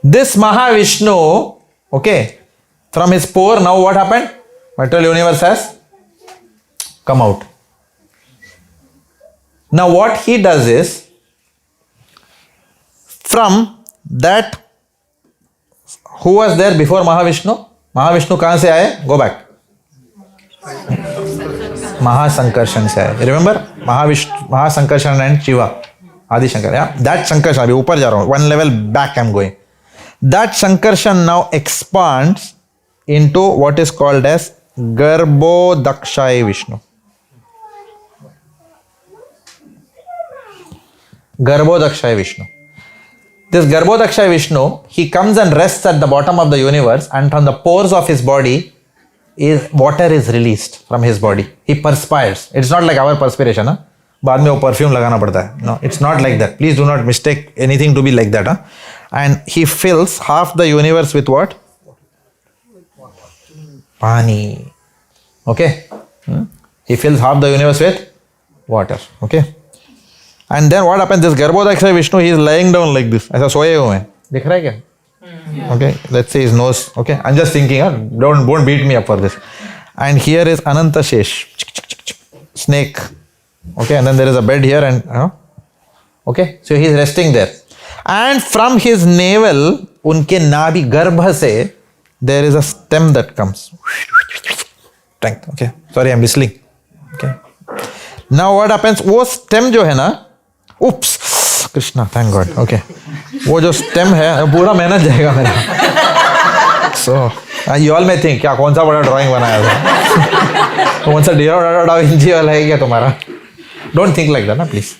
This Mahavishnu, okay, from his pore, now what happened? Material universe has come out. Now what he does is, from that, who was there before Mahavishnu? Mahavishnu कहाँ से आए? Go back. महासंकर्षण से आए. Remember? महासंकर्षण and Shiva. Adi Shankar. Yeah? That Sankarshan, अभी ऊपर जा रहा हूँ. One level back I'm going. That Sankarshan now expands into what is called as Garbhodakshay Vishnu. Garbhodakshay Vishnu. This Garbhodakshay Vishnu, he comes and rests at the bottom of the universe, and from the pores of his body, water is released from his body. He perspires. It's not like our perspiration. Huh? बाद में वो perfume लगाना पड़ता है. No, it's not like that. Please do not mistake anything to be like that. Huh? And he fills half the universe with what? Pani. Okay. He fills half the universe with water. Okay. And then what happens? This Garbhodakshay Vishnu, he is lying down like this. ऐसा सोए हुए हैं. दिख रहा है क्या? Okay. Let's say his nose. Okay. I'm just thinking. Huh? Don't beat me up for this. And here is Ananta Shesh. Snake. Okay. And then there is a bed here and okay. So he is resting there. And from his navel, unke nabi garbha se, there is a stem that comes. Okay. Sorry, I'm whistling. Okay. Now what happens? वो stem जो है ना, oops, Krishna, thank God. Okay. वो जो stem है, पूरा मेहनत जाएगा मेरा. So you all may think क्या कौन सा बड़ा drawing बनाया था? कौन सा Leonardo da Vinci वाला है क्या तुम्हारा? Don't think like that, ना please.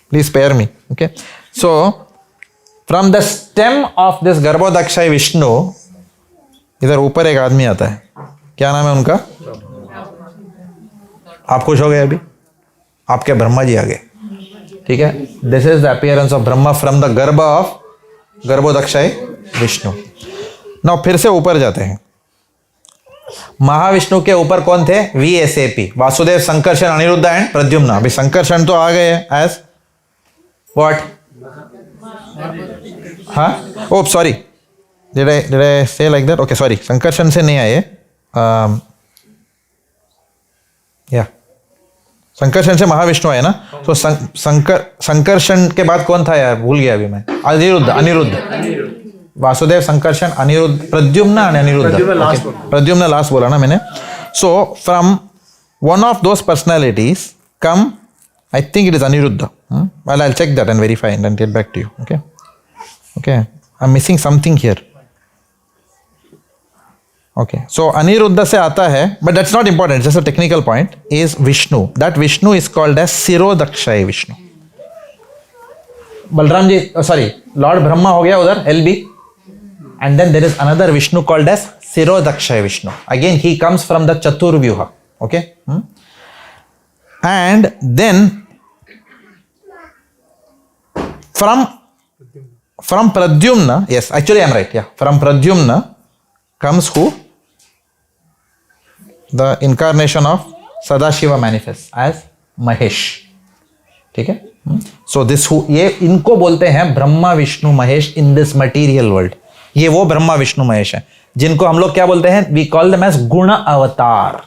Please spare me. Okay. So from the stem of this Garbhodakshay Vishnu, इधर ऊपर एक आदमी आता है. क्या नाम है उनका? आप खुश हो गए अभी? आपके ब्रह्मा जी आ गए. ठीक है. This is the appearance of Brahma from the गर्भ ऑफ गर्भोदक्षय विष्णु. नाउ फिर से ऊपर जाते हैं. महाविष्णु के ऊपर कौन थे? VSAP, Vasudev, Sankarshan, Anirudh and Pradyumna. अभी संकर्षण तो आ गए एज व्हाट? हाँ, ओह सॉरी, डिड आई से like that? Okay sorry, Sankarshan से नहीं आए. या संकर्षण से महाविष्णु है ना. तो संकर्षण के बाद कौन था यार? भूल गया अभी मैं. अनिरुद्ध. वासुदेव, संकर्षण, अनिरुद्ध, प्रद्युम्न and अनिरुद्ध. प्रद्युम्न लास्ट बोला ना मैंने. So from one of those personalities come, I think it is Aniruddha. Well, I'll check that and verify and get back to you. Okay. Okay. I'm missing something here. Okay. So Aniruddha से आता है, but that's not important. Just a technical point. Is Vishnu. That Vishnu is called as Sirodakshay Vishnu. Balarama ji, sorry, Lord Brahma हो गया उधर LB. And then there is another Vishnu called as Sirodakshay Vishnu. Again, he comes from the Chaturvyuha. Okay. And then from Pradyumna, yes, actually I'm right. Yeah, from Pradyumna comes who? The incarnation of Sadashiva manifests as Mahesh. ठीक है. So this who, ये इनको बोलते हैं Brahma Vishnu Mahesh in this material world. ये वो ब्रह्मा विष्णु महेश है जिनको हम लोग क्या बोलते हैं? We call them as गुण अवतार.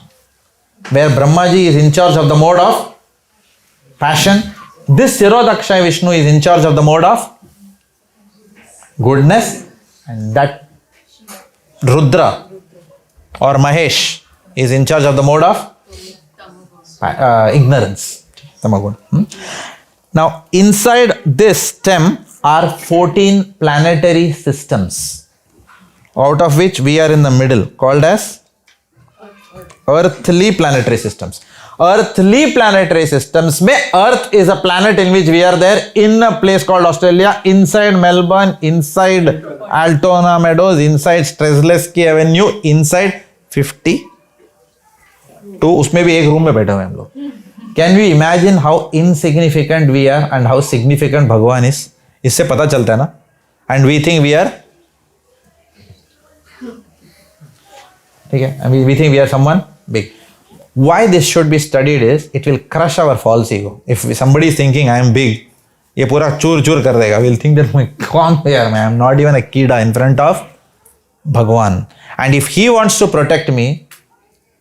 Where Brahma ji is in charge of the mode of passion, this Sirodakshay Vishnu is in charge of the mode of goodness, and that Rudra or Mahesh is in charge of the mode of ignorance. Now, inside this stem are 14 planetary systems, out of which we are in the middle, called as earthly planetary systems. Earthly planetary systems में Earth is a planet in which we are there in a place called Australia, inside Melbourne, inside Altona Meadows, inside Strezelski Avenue, inside 50. तो उसमें भी एक room में बैठे हुए हम लोग. Can we imagine how insignificant we are and how significant भगवान is? इससे पता चलता है ना. And we think we are, ठीक है, and we think we are someone big. Why this should be studied is it will crush our false ego. If somebody is thinking I am big, ये पूरा चूर चूर कर देगा. We'll think that कौन यार मैं, I am not even a कीड़ा in front of भगवान. And if he wants to protect me,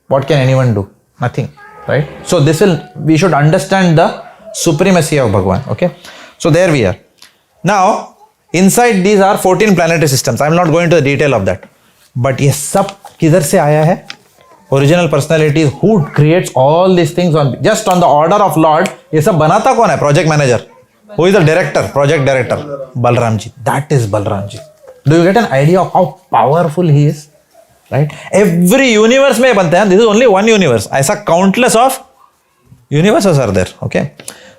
what can anyone do? Nothing, right? So this will, we should understand the supremacy of Bhagwan. Okay, so there we are. Now inside these are 14 planetary systems. I am not going to the detail of that, but ये सब किधर से आया है? Original personality who creates all these things on just on the order of Lord. ये सब बनाता कौन है? Project manager. Who is the director? Project director. Balarama ji. That is Balarama ji. Do you get an idea of how powerful he is? Right? Every universe में बनते हैं. This is only one universe. ऐसा countless of universes are there. Okay.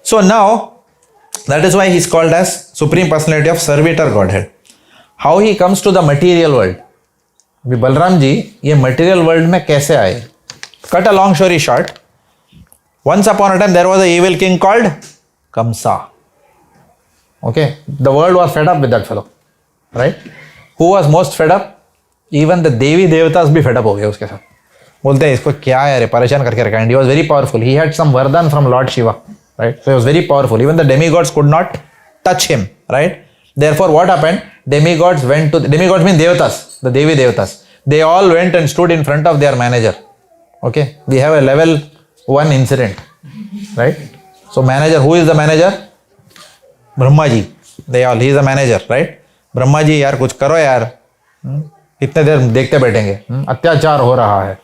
So now That is why he is called as Supreme Personality of Servitor Godhead. How he comes to the material world? अभी बलराम जी ये material world में कैसे आए? Cut a long story short. Once upon a time there was an evil king called Kamsa. Okay, the world was fed up with that fellow, right? Who was most fed up? Even the Devi Devatas भी fed up हो गए उसके साथ. बोलते हैं इसको क्या है रे परेशान करके रखा. And he was very powerful. He had some vardhan from Lord Shiva, right? So he was very powerful. Even the demigods could not touch him, right? Therefore, what happened? Demigods mean Devatas, the Devi Devatas. They all went and stood in front of their manager. Okay, we have a level 1 incident, right? So manager, who is the manager? Brahma ji. He is the manager, right? Brahma ji, यार कुछ करो यार. कितने देर देखते बैठेंगे? अत्याचार हो रहा है.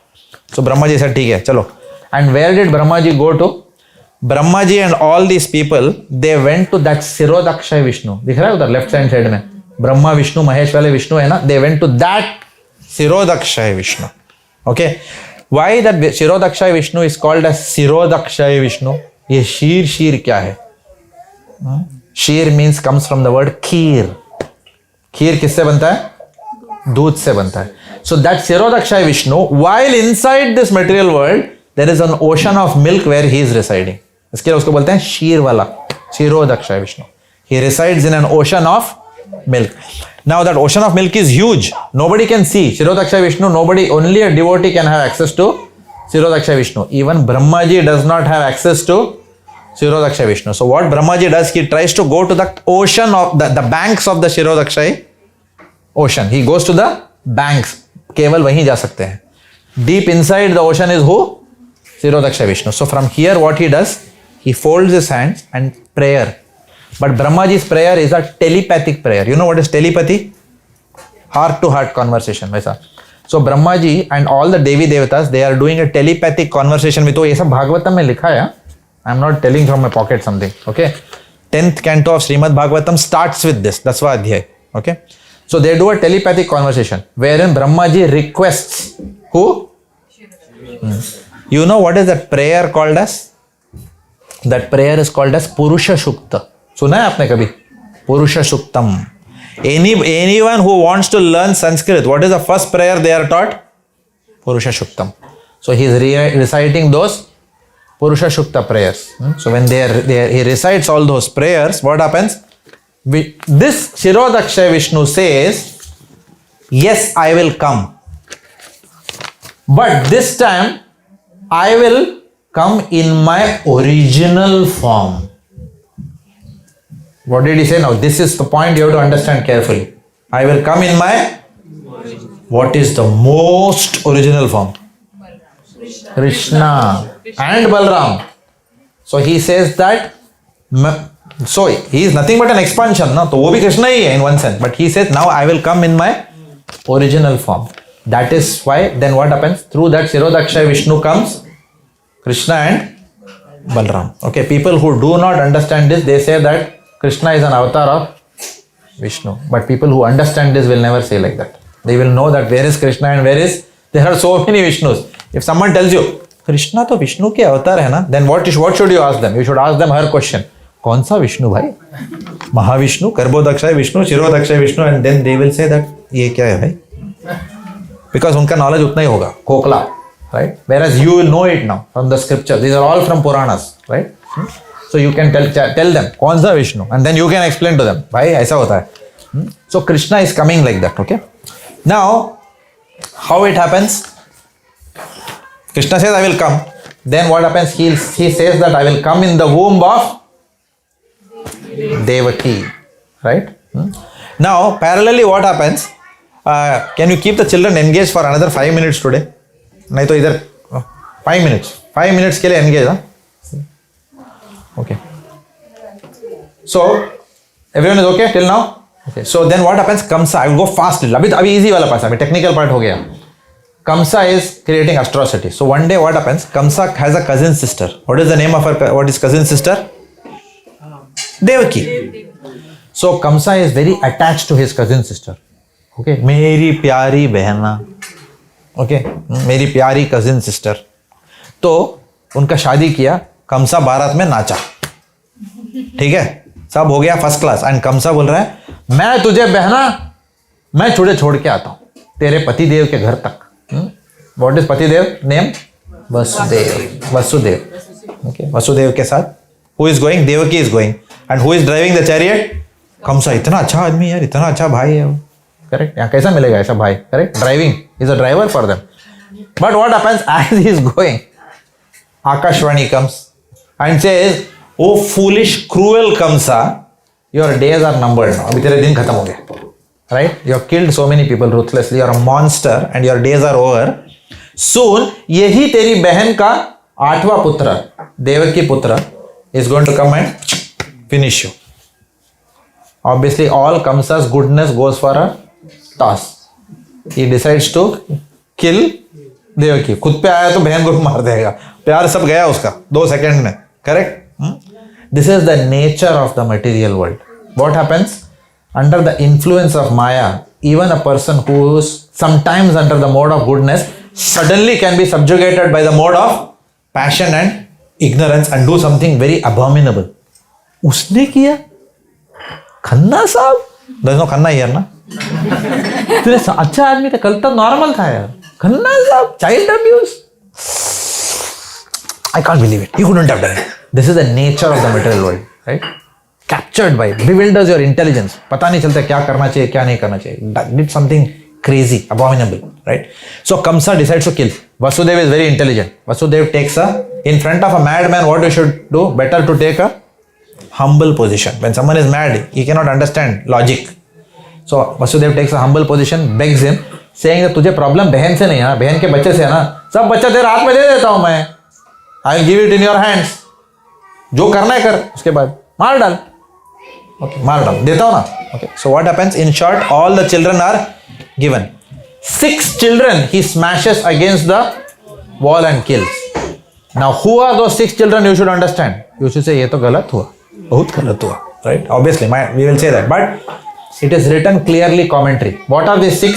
So Brahma ji said, ठीक है, चलो. And where did Brahma ji go to? Brahma ji and all these people, they went to that Sirodakshaya Vishnu. दिख रहा है उधर लेफ्ट हैंड साइड में? ब्रह्मा विष्णु महेश वाले विष्णु है ना? They went to that Sirodakshaya Vishnu. Okay. Why that Sirodakshaya Vishnu is called as Sirodakshaya Vishnu? ये शीर क्या है? शीर means comes from the word खीर. खीर किससे बनता है? दूध से बनता है. So that Sirodakshaya Vishnu, while inside this material world, there is an ocean of milk where he is residing. इसके लिए उसको बोलते हैं शीर वाला, Sirodakshaya Vishnu. He resides in an ocean of milk. Now that ocean of milk is huge. Nobody can see Sirodakshaya Vishnu. Only a devotee can have access to Sirodakshaya Vishnu. Even Brahma ji does not have access to Sirodakshaya Vishnu. So what Brahma ji does, he tries to go to the ocean of the banks of the Sirodakshaya ocean. He goes to the banks. केवल वहीं जा सकते हैं. Deep inside the ocean is who? Sirodakshaya Vishnu. So from here what he does, he folds his hands and prayer. But Brahmaji's prayer is a telepathic prayer. You know what is telepathy? Heart to heart conversation. वैसा. So Brahmaji and all the Devi Devatas, they are doing a telepathic conversation with. तो ये सब भागवतम में लिखा है. I am not telling from my pocket something. Okay. 10th canto of Srimad Bhagavatam starts with this. Dasva adhyay. Okay. So they do a telepathic conversation wherein Brahmaji requests who? You know what is that prayer called as? That prayer is called as Purusha Shukta. सुना है आपने कभी? Purusha Shuktam. Anyone who wants to learn Sanskrit, what is the first prayer they are taught? Purusha Shuktam. So he is reciting those Purusha Shukta prayers. So when he recites all those prayers, what happens? This Sirodakshaya Vishnu says, yes, I will come. But this time, I will come in my original form. What did he say now? This is the point you have to understand carefully. I will come in my, what is the most original form? Krishna and Balaram. So he says that, so he is nothing but an expansion. No? तो वो भी Krishna ही है in one sense. But he says, now I will come in my original form. That is why, then what happens? Through that Sirodakshaya Vishnu comes Krishna and Balaram. Okay, people who do not understand this, they say that Krishna is an avatar of Vishnu. But people who understand this will never say like that. They will know that where is Krishna and there are so many Vishnus. If someone tells you, Krishna तो Vishnu के अवतार है ना, then what should you ask them? You should ask them her question. कौन सा विष्णु भाई? Mahavishnu, गर्भोदक्षाय Vishnu, शिरोदक्षाय Vishnu, and then they will say that ये क्या है भाई? Because उनका knowledge उतना ही होगा, खोखला, right? Whereas you will know it now from the scripture. These are all from Puranas, right? So you can tell them कौन सा Vishnu, and then you can explain to them, भाई ऐसा होता है. So Krishna is coming like that, okay? Now, how it happens? Krishna says, I will come. Then what happens? He says that I will come in the womb of Devaki, right? Now, parallelly, what happens? Can you keep the children engaged for another 5 minutes today? नहीं तो इधर 5 minutes. 5 minutes के लिए engage, huh? Okay. So, everyone is okay till now? Okay. So then what happens? Kamsa, I will go fast. अभी easy वाला पास, अभी technical part हो गया. Kamsa is creating atrocity. So one day what happens? Kamsa has a cousin sister. What is the name of her? What is cousin sister? Devaki. So Kamsa is very attached to his cousin sister. Okay, मेरी प्यारी बहना. Okay, मेरी प्यारी cousin sister. तो उनका शादी किया, Kamsa बारात में नाचा. ठीक है? सब हो गया फर्स्ट क्लास. एंड कंसा बोल रहा है मैं तुझे बहना मैं तुझे छोड़ के आता हूं तेरे पतिदेव के घर तक. What is patidev name? Vasudev. Vasudev. Okay, Vasudev के साथ who is going? Devaki is going. And who is driving the chariot? Kansa. इतना अच्छा आदमी यार, इतना अच्छा भाई है वो. करेक्ट. यहाँ कैसा मिलेगा ऐसा भाई? Correct. Driving is a driver for them. But what happens as he is going, Akashvani comes and says, "Oh foolish, cruel Kamsa, your days are numbered now. अभी तेरे दिन खत्म हो गए. Right? You have killed so many people ruthlessly. You are a monster and your days are over. Soon, यही तेरी बहन का 8वां पुत्र, देवकी पुत्र, is going to come and finish you." Obviously, all Kamsa's goodness goes for a toss. He decides to kill Devaki. खुद पे आया तो बहन को मार देगा. प्यार सब गया उसका 2 सेकंड में. Correct. This is the nature of the material world. What happens under the influence of Maya, even a person who is sometimes under the mode of goodness suddenly can be subjugated by the mode of passion and ignorance and do something very abominable. उसने किया. खन्ना साहब, there is no Khanna here ना. तेरे अच्छा आदमी था, कल तक नॉर्मल था यार. खन्ना साहब, child abuse. I can't believe it. You couldn't have done it. This is the nature of the material world, right? Captured by it, bewilders your intelligence. पता नहीं चलता क्या करना चाहिए, क्या नहीं करना चाहिए. Did something crazy, abominable, right? So Kamsa decides to kill. Vasudev is very intelligent. Vasudev takes in front of a madman, what you should do? Better to take a humble position. When someone is mad, he cannot understand logic. So Vasudev takes a humble position, begs him, saying that तुझे problem बहन से नहीं है, बहन के बच्चे से है ना. सब बच्चा तेरे हाथ में दे देता हूं मैं. I will give it in your hands. जो करना है कर, उसके बाद मार डाल. Okay, मार डाल, देता हूं ना. Okay, so what happens? In short, all the children are given. 6 children he smashes against the wall and kills. Now, who are those 6 children? You should understand. You should say, ये तो गलत हुआ, बहुत गलत हुआ, right? Obviously, we will say that, but it is written clearly commentary. What are these 6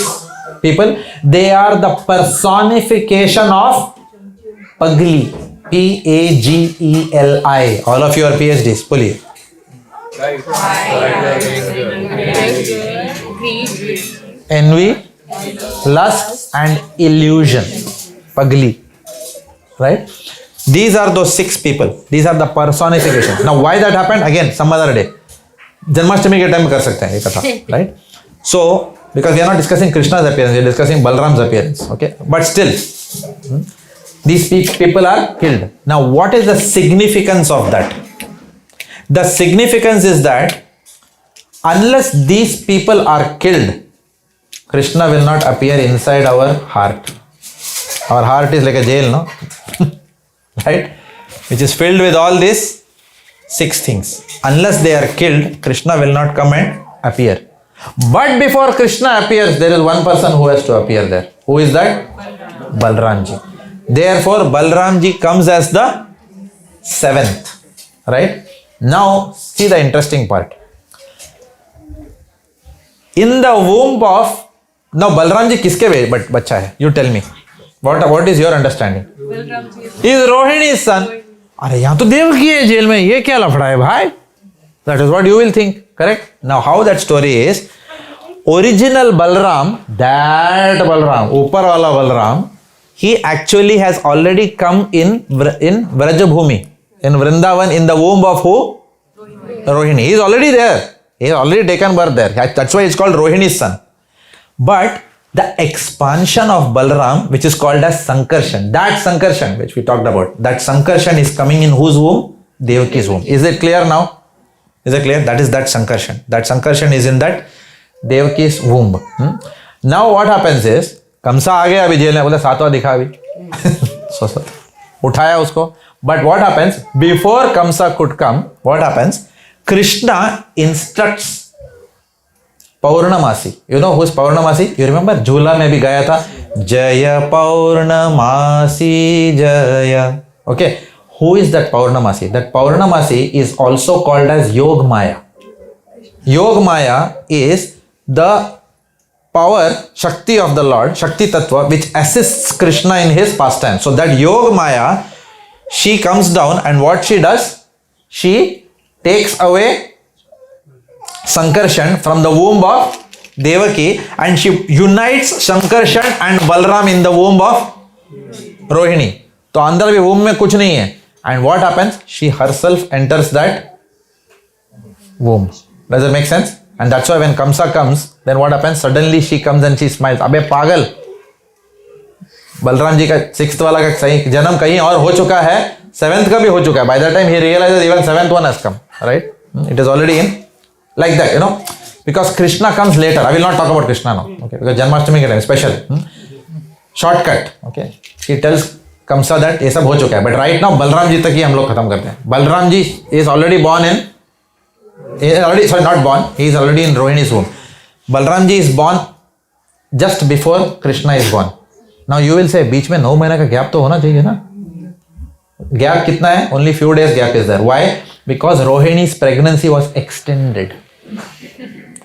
people? They are the personification of Pagli. Pageli. All of you are PhDs. बोलिए. Envy, lust and illusion. Pagli. Right? These are those 6 people. These are the personifications. Now why that happened? Again, some other day. Janmashtami के time कर सकते हैं ये कथा. Right? So, because we are not discussing Krishna's appearance, we are discussing Balaram's appearance. Okay? But still, these people are killed. Now, what is the significance of that? The significance is that unless these people are killed, Krishna will not appear inside our heart. Our heart is like a jail, no? Right? Which is filled with all these 6 things. Unless they are killed, Krishna will not come and appear. But before Krishna appears, there is one person who has to appear there. Who is that? Balramji. Therefore, Balramji comes as the 7th. Right? Now, see the interesting part. In the womb of... Now, Balramji kiske bachcha hai? You tell me. What is your understanding? He is Rohini's son. अरे यहाँ तो देवकी है jail में, ये क्या लफड़ा है भाई? That is what you will think. Correct? Now, how that story is, original Balaram, that Balaram, ऊपर वाला Balaram, he actually has already come in Vrajabhumi, in Vrindavan, in the womb of who? Rohini. He is already there. He has already taken birth there. That's why it's called Rohini's son. But the expansion of Balaram, which is called as Sankarshan, that Sankarshan which we talked about, that Sankarshan is coming in whose womb? Devaki's womb. Is it clear now? Is it clear? That is that Sankarshan. That Sankarshan is in that Devaki's womb. Now what happens is, Kamsa आ गया अभी jail में, बोला 7वां दिखा अभी. उठाया उसको. But what happens? Before Kamsa could come, what happens? Krishna instructs Paurnamasi. You know who is Paurnamasi? You remember? Jhula में भी गाया था. Jaya Paurnamasi Jaya. Okay. Who is that Paurnamasi? That Paurnamasi is also called as Yog Maya. Yog Maya is the power, Shakti of the Lord, Shakti Tattva, which assists Krishna in his pastime. So that Yog Maya, she comes down and what she does? She takes away Sankarshan from the womb of Devaki, and she unites Sankarshan and Balaram in the womb of Rohini. तो अंदर भी womb में कुछ नहीं है. And what happens? She herself enters that womb. Does it make sense? And that's why when Kamsa comes, then what happens? Suddenly she comes and she smiles. अबे पागल, बलराम जी का 6th वाला का सही जन्म कहीं और हो चुका है, 7th का भी हो चुका है. By the time he realizes even 7th one has come, right? It is already in, like that, you know, because Krishna comes later. I will not talk about Krishna now, okay? Because Janmashtami के time special, shortcut, okay? He tells Kamsa that ये सब हो चुका है, but right now Balram ji तक ही हम लोग खत्म करते हैं. Balram ji is already born in, not born, he is already in Rohini's womb. Balaram ji is born just before Krishna is born. Now you will say, बीच में 9 महीने का गैप तो होना चाहिए ना? गैप कितना है? Only few days gap is there. Why? Because Rohini's pregnancy was extended.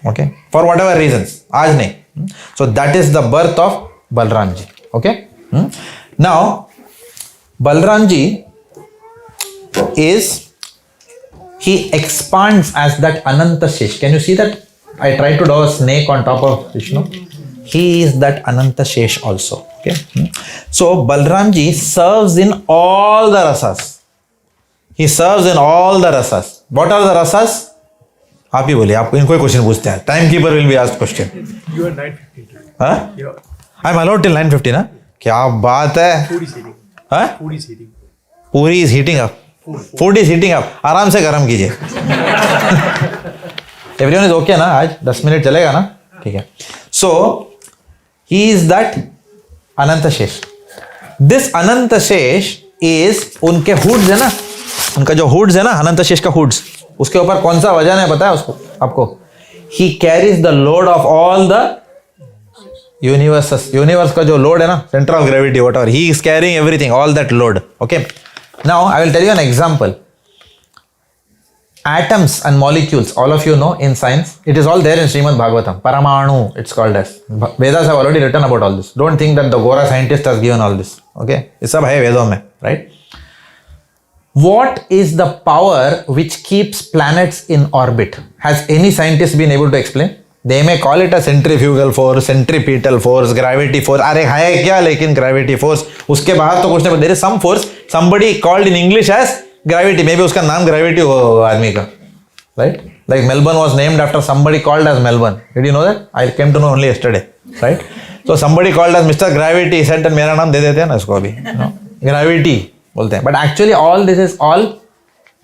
Okay? For whatever reasons. आज नहीं. So that is the birth of Balaram ji. Okay? Now, Balaram ji is, he expands as that Ananta Shesh. Can you see that? I tried to draw a snake on top of Vishnu. He is that Ananta Shesh also. Okay. So Balaram ji serves in all the rasas. He serves in all the rasas. What are the rasas? आप ही बोलिए, आपको इनको question पूछते हैं. Time keeper will be asked question. You are 9:50. हाँ? I am allowed till 9:50 ना? क्या बात है? Food is heating. हाँ? Food is heating. पूरी is heating up. Food is heating up. आराम से गर्म कीजिए. एवरीवन इज ओके ना? आज 10 मिनट चलेगा ना? ठीक है. सो ही इज दैट अनंत शेष. दिस अनंत शेष इज, उनके हुड्स है ना, उनका जो हुड्स है ना, अनंत शेष का हुड्स, उसके ऊपर कौन सा वजन है पता है उसको आपको? He carries the load of all the universe. Universe का जो लोड है ना, centre of gravity, what ever, he is carrying everything, all that load. Okay. Now I will tell you an example. Atoms and molecules, all of you know in science, it is all there in Srimad Bhagavatam. Paramanu, it's called as. Vedas have already written about all this. Don't think that the Gora scientist has given all this. Okay? It's सब है वेदों में, right? What is the power which keeps planets in orbit? Has any scientist been able to explain? They may call it a centrifugal force, centripetal force, gravity force. अरे है क्या लेकिन gravity force? उसके बाहर तो कुछ नहीं. There is some force. Somebody called in English as gravity. Maybe उसका नाम gravity हो आदमी का, right? Like Melbourne was named after somebody called as Melbourne. Did you know that? I came to know only yesterday, right? So somebody called as Mr. Gravity said that मेरा नाम दे देते हैं ना इसको अभी. Gravity बोलते हैं. But actually all this is all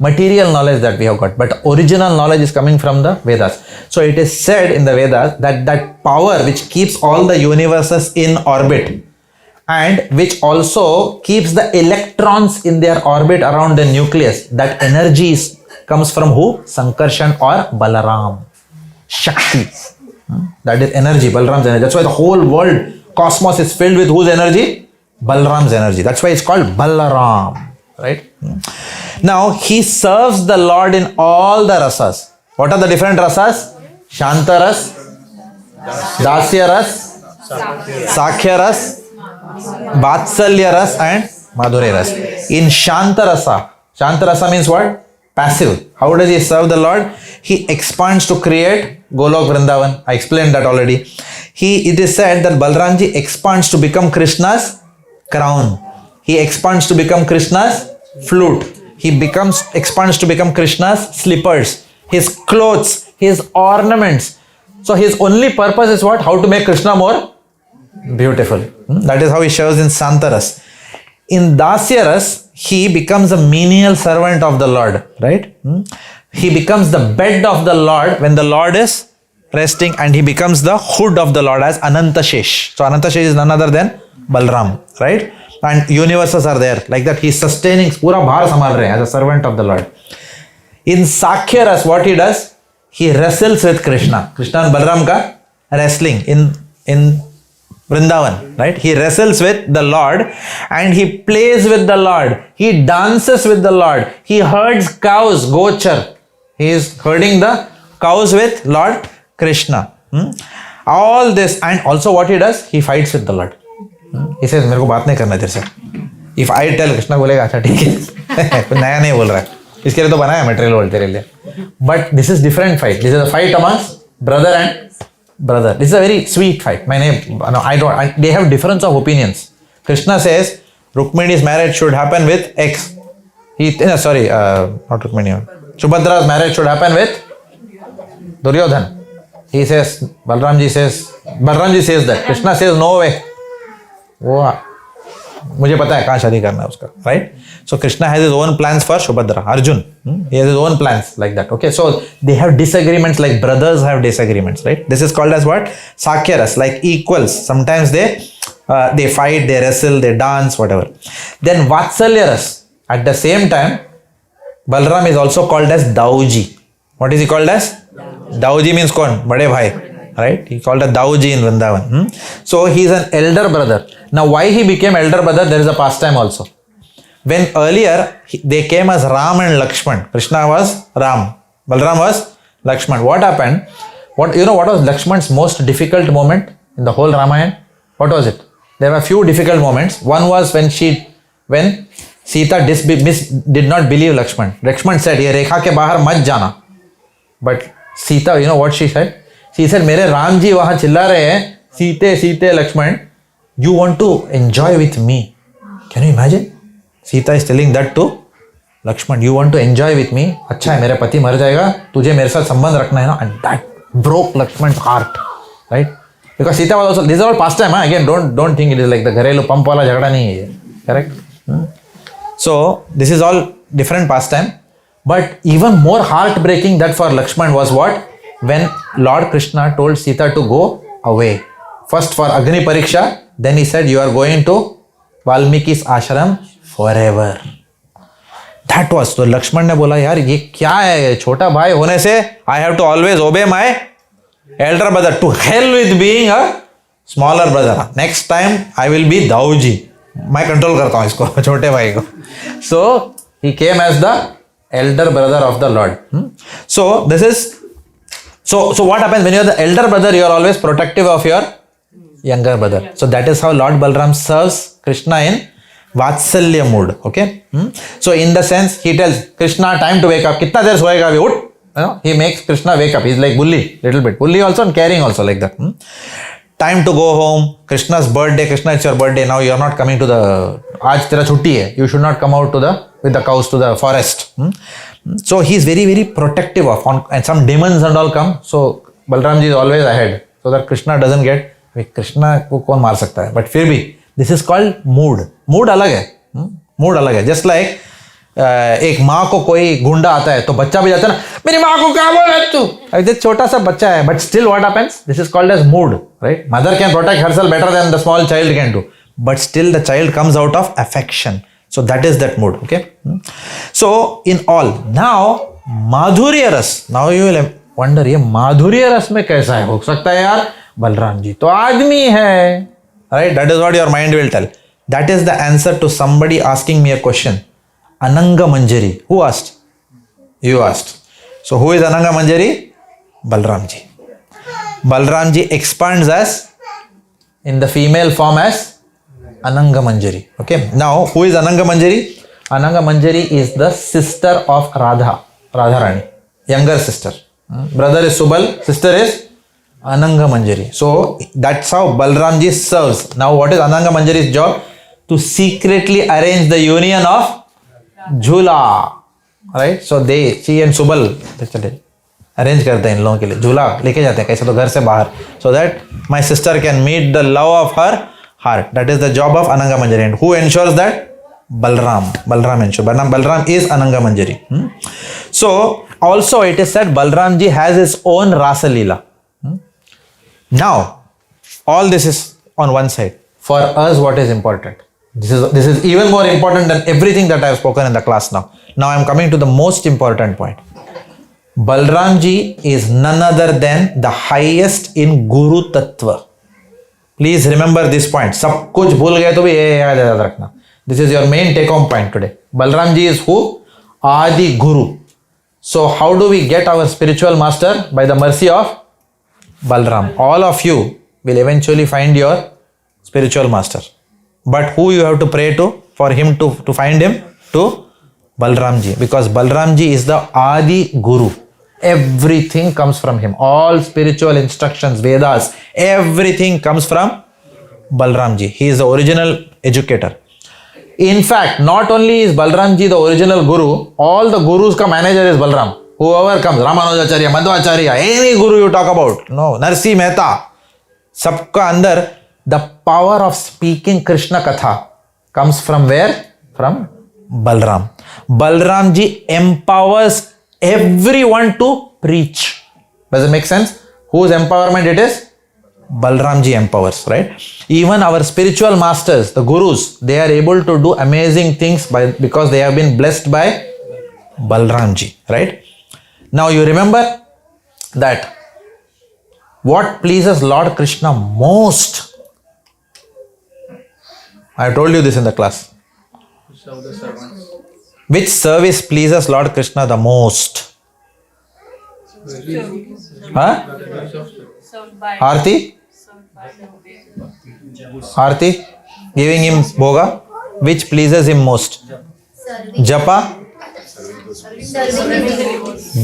material knowledge that we have got, but original knowledge is coming from the Vedas. So it is said in the Vedas that that power which keeps all the universes in orbit and which also keeps the electrons in their orbit around the nucleus, that energy comes from who? Sankarshan or Balaram. Shakti. That is energy, Balaram's energy. That's why the whole world, cosmos is filled with whose energy? Balaram's energy. That's why it's called Balaram. Right? Now he serves the Lord in all the rasas. What are the different rasas? Shantaras, Dasyaras, Sakhyaras, Vatsalyaras and Madhureras. In Shantarasa means what? Passive. How does he serve the Lord? He expands to create Golok Vrindavan. I explained that already. It is said that Balaramji expands to become Krishna's crown. He expands to become Krishna's flute. He expands to become Krishna's slippers, his clothes, his ornaments. So his only purpose is what? How to make Krishna more beautiful. That is how he shows in Santaras. In Dasyaras, he becomes a menial servant of the Lord, right? He becomes the bed of the Lord when the Lord is resting, and he becomes the hood of the Lord as Ananta Shesh. So Ananta Shesh is none other than Balaram, right? And universes are there. Like that, he is sustaining, पूरा भार संभाल रहे हैं as a servant of the Lord. In Sakhyaras, what he does? He wrestles with Krishna. Krishna and Balaram ka wrestling in Vrindavan, right? He wrestles with the Lord and he plays with the Lord. He dances with the Lord. He herds cows, gochar. He is herding the cows with Lord Krishna. All this, and also what he does? He fights with the Lord. He says, मेरे को बात नहीं करना तेरे से. If I tell Krishna बोलेगा अच्छा ठीक है, कुछ नया नहीं बोल रहा है. इसके लिए तो बनाया मटेरियल वर्ल्ड तेरे लिए. But this is different fight. This is a fight amongst brother and brother. This is a very sweet fight. They have difference of opinions. Krishna says Rukmini's marriage should happen with X. Not Rukmini. Subhadra's marriage should happen with Duryodhan. He says, Balramji says that. Krishna says no way. मुझे पता है कहाँ शादी करना है उसका, right? So Krishna has his own plans for Subhadra, Arjun. He has his own plans like that. Okay, so they have disagreements like brothers have disagreements, right? This is called as what? Sakyaras, like equals. Sometimes they fight, they wrestle, they dance, whatever. Then Vatsalyaras. At the same time, Balaram is also called as Dauji. What is he called as? Dauji means kon? Bade bhai. Right? He called a Dauji in Vrindavan. So he is an elder brother. Now why he became elder brother? There is a pastime also. When earlier they came as Ram and Lakshman. Krishna was Ram. Balaram was Lakshman. What happened? What was Lakshman's most difficult moment in the whole Ramayana? What was it? There were few difficult moments. One was when Sita did not believe Lakshman. Lakshman said, "Ye rekha ke bahar mat jana." But Sita, you know what she said? She said, "Mere Ram ji wahan chilla rahe hain, Site, Lakshman. You want to enjoy with me." Can you imagine? Sita is telling that to Lakshman. You want to enjoy with me? अच्छा है, मेरा पति मर जाएगा, तुझे मेरे साथ संबंध रखना है ना. And that broke Lakshman's heart, right? Because Sita was also, this is all pastime. Again, don't think it is like the घरेलू पंप वाला झगड़ा नहीं है ये, correct? So this is all different pastime. But even more heartbreaking that for Lakshman was what? When Lord Krishna told Sita to go away. First for Agni Pariksha, then he said, "You are going to Valmiki's ashram forever." That was, so Lakshman ने बोला यार ये क्या है, छोटा भाई होने से I have to always obey my elder brother. To hell with being a smaller brother. Next time I will be Dauji. मैं कंट्रोल करता हूँ इसको, छोटे भाई को. So he came as the elder brother of the Lord. So this is, so what happens when you are the elder brother? You are always protective of your younger brother. So that is how Lord Balaram serves Krishna in Vatsalya mood. Okay. So in the sense, he tells Krishna time to wake up. Kitna der soega abhi, ut. He makes Krishna wake up. He's like bully, little bit. Bully also and caring also like that. Time to go home. Krishna's birthday. Krishna, it's your birthday. Now you are not coming to the, aaj tera chutti hai. You should not come out with the cows to the forest. So he is very, very protective of, and some demons and all come. So Balaramji is always ahead, so that Krishna doesn't get, Krishna को कौन मार सकता है? But फिर भी, this is called mood. Mood अलग है. Mood अलग है. Just like एक माँ को कोई गुंडा आता है तो बच्चा भी जाता है ना, मेरी माँ को क्या बोल रहा तू? अभी छोटा सा बच्चा है, but still what happens? This is called as mood, right? Mother can protect herself better than the small child can do, but still the child comes out of affection. So that is that mood. Okay. So in all, now Madhurya Ras. Now you will wonder, ये Madhurya Ras में कैसा है? हो सकता है यार बलराम जी तो आदमी है, right? That is what your mind will tell. That is the answer to somebody asking me a question. Ananga Manjari. Who asked? You asked. So who is Ananga Manjari? Balaram ji. Balaram ji expands as in the female form as Ananga Manjari. Okay. Now who is Ananga Manjari? Ananga Manjari is the sister of Radharani, younger sister. Brother is Subal, sister is Ananga Manjari. So that's how Balaram ji serves. Now what is Ananga Manjari's job? To secretly arrange the union of Jhula. Right? So she and Subal arrange करते हैं इन लोगों के लिए, झूला लेके जाते हैं कैसे तो घर से बाहर, so that my sister can meet the love of her heart. That is the job of Ananga Manjari. And who ensures that? Balaram ensures. Balaram is Ananga Manjari. So also it is said Balaram ji has his own Rasa Leela. Now all this is on one side. For us, what is important? This is even more important than everything that I have spoken in the class now. Now I am coming to the most important point. Balaram ji is none other than the highest in Guru Tattva. Please remember this point. सब कुछ भूल गए तो भी ये याद रखना. This is your main take home point today. Balaram ji is who? Adi Guru. So how do we get our spiritual master? By the mercy of Balaram. All of you will eventually find your spiritual master. But who you have to pray to for him to find him? To Balramji, because Balramji is the Adi Guru. Everything comes from him. All spiritual instructions, Vedas, everything comes from Balramji. He is the original educator. In fact, not only is Balramji the original Guru, all the Gurus ka manager is Balram. Whoever comes, Ramanujacharya, Madhvacharya, any Guru you talk about, no, Narsi Mehta, sabka andar, the power of speaking Krishna Katha comes from where? From Balram. Balramji empowers everyone to preach. Does it make sense? Whose empowerment it is? Balramji empowers, right? Even our spiritual masters, the gurus, they are able to do amazing things because they have been blessed by Balramji, right? Now you remember that what pleases Lord Krishna most? I told you this in the class. Serve the servants. Which service pleases Lord Krishna the most? Huh? Aarti? Aarti? Giving him bhoga? Which pleases him most? Japa?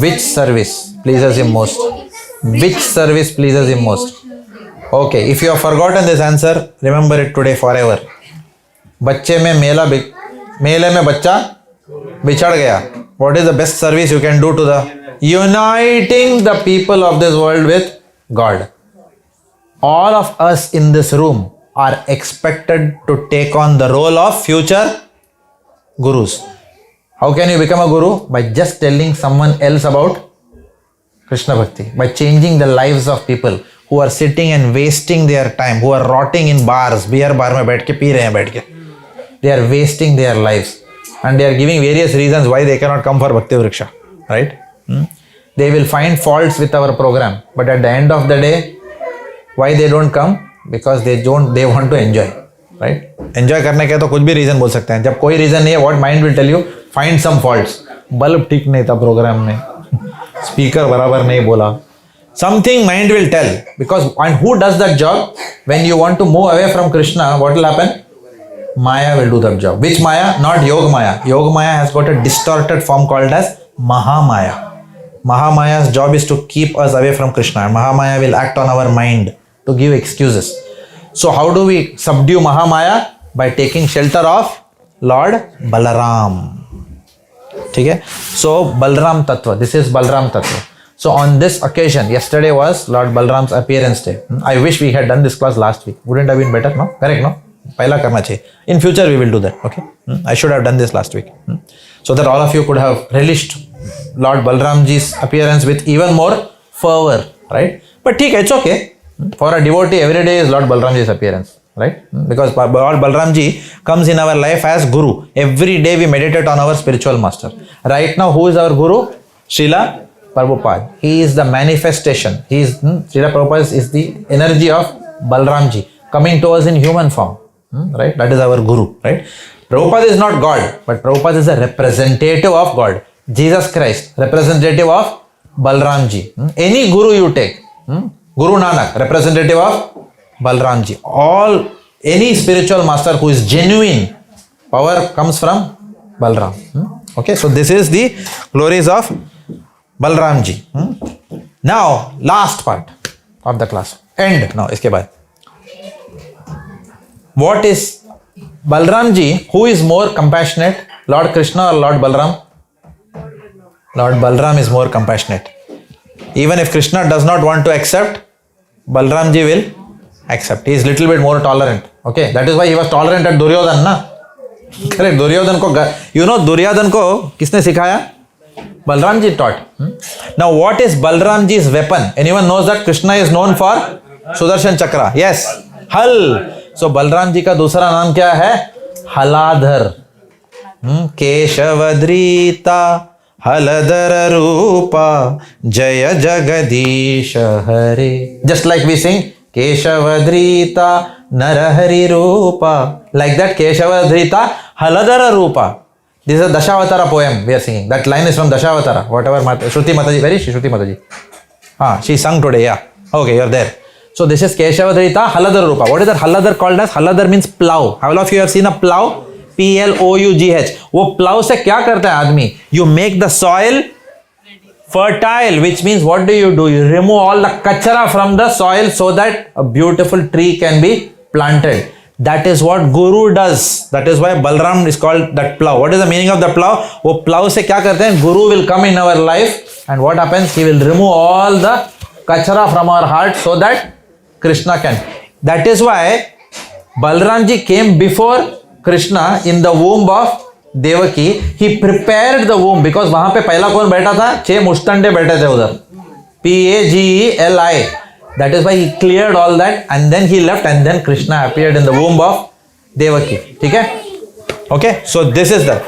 Which service pleases him most? Which service pleases him most? Okay, if you have forgotten this answer, remember it today forever. बच्चे में मेले में बच्चा बिछड़ गया. What is the best service you can do to the uniting the people of this world with God? All of us in this room are expected to take on the role of future gurus. How can you become a guru? By just telling someone else about Krishna Bhakti. By changing the lives of people who are sitting and wasting their time, who are rotting in bars, beer bar में बैठ के P रहे हैं बैठ के. They are wasting their lives. And they are giving various reasons why they cannot come for Bhakti Vriksha. Right? They will find faults with our program. But at the end of the day, why they don't come? Because they want to enjoy. Right? Enjoy करने के तो कुछ भी reason बोल सकते हैं. जब कोई reason नहीं है, what mind will tell you? Find some faults. Bulb ठीक नहीं था program में. Speaker बराबर नहीं बोला. Something mind will tell. Because and who does that job? When you want to move away from Krishna, what will happen? Maya will do that job. Which Maya? Not Yoga Maya. Yoga Maya has got a distorted form called as Mahamaya. Mahamaya's job is to keep us away from Krishna. And Mahamaya will act on our mind to give excuses. So how do we subdue Mahamaya? By taking shelter of Lord Balaram. Okay? So Balaram Tattva. This is Balaram Tattva. So on this occasion, yesterday was Lord Balaram's appearance day. I wish we had done this class last week. Wouldn't have been better, no? Correct, no? पहला करना चाहिए. In future we will do that. Okay? I should have done this last week. So that all of you could have relished Lord Balaramji's appearance with even more fervor. Right? But ठीक है, it's okay. For a devotee, every day is Lord Balaramji's appearance. Right? Because Lord Balaramji comes in our life as Guru. Every day we meditate on our spiritual master. Right now, who is our Guru? Srila Prabhupada. He is the manifestation. Srila Prabhupada is the energy of Balaramji coming to us in human form. Right? That is our Guru. Right? Prabhupada is not God, but Prabhupada is a representative of God. Jesus Christ, representative of Balaramji. Any Guru you take, Guru Nanak, representative of Balaramji. Any spiritual master who is genuine, power comes from Balaram. Okay, so this is the glories of Balaramji. Now, last part of the class. End now, iske baad. What is Balaramji? Who is more compassionate? Lord Krishna or Lord Balaram? Lord Balaram is more compassionate. Even if Krishna does not want to accept, Balaramji will accept. He is little bit more tolerant. Okay, that is why he was tolerant at Duryodhan, na? Correct. Duryodhan ko, Duryodhan ko kisne sikhaya? Balaramji taught. Now, what is Balaramji's weapon? Anyone knows that Krishna is known for Sudarshan Chakra? Yes. Hal. So Balaramji का दूसरा नाम क्या है? हलाधर. केशवद्रीता हलधर रूपा जय जगदीश हरे. Just like we sing केशवद्रीता Narhari Rupa. Like that केशवद्रीता Haldhar Rupa. This is a Dashavatara poem we are singing. That line is from Dashavatara. Whatever Shruti Mataji. Where is she? Shruti Mataji. She sung today. Yeah. Okay, you are there. So this is Keshavadrita Haladar Rupa. What is that Haladar called as? Haladar means plow. How all of you have seen a plow? P-L-O-U-G-H. वो plow से क्या करता है आदमी? You make the soil fertile, which means what do? You remove all the kachara from the soil so that a beautiful tree can be planted. That is what Guru does. That is why Balaram is called that plow. What is the meaning of the plow? वो plow से क्या करते हैं? Guru will come in our life and what happens? He will remove all the kachara from our heart so that Krishna can. That is why Balaram ji came before Krishna in the womb of Devaki. He prepared the womb because वहां पे पहला कौन बैठा था? 6 मुष्टंडे बैठे थे उधर. P-A-G-E-L-I. That is why he cleared all that and then he left and then Krishna appeared in the womb of Devaki. ठीक है? Okay, so this is the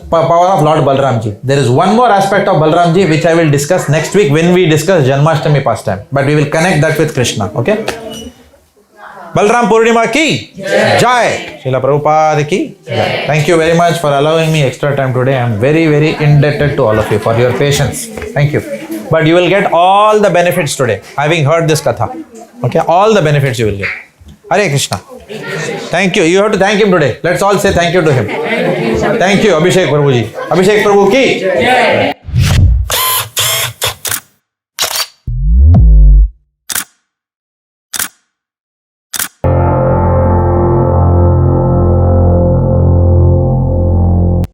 power of Lord Balaram ji. There is one more aspect of Balaram ji which I will discuss next week when we discuss Janmashtami pastime. But we will connect that with Krishna. Okay? Balaram Purnima ki Jai. Srila Prabhupada ki Jai. Thank you very much for allowing me extra time today. I am very, very indebted to all of you for your patience. Thank you. But you will get all the benefits today, having heard this katha. Okay, all the benefits you will get. Hare Krishna. Thank you. You have to thank him today. Let's all say thank you to him. Thank you, Abhishek Prabhu ji. Abhishek Prabhu ki Jai.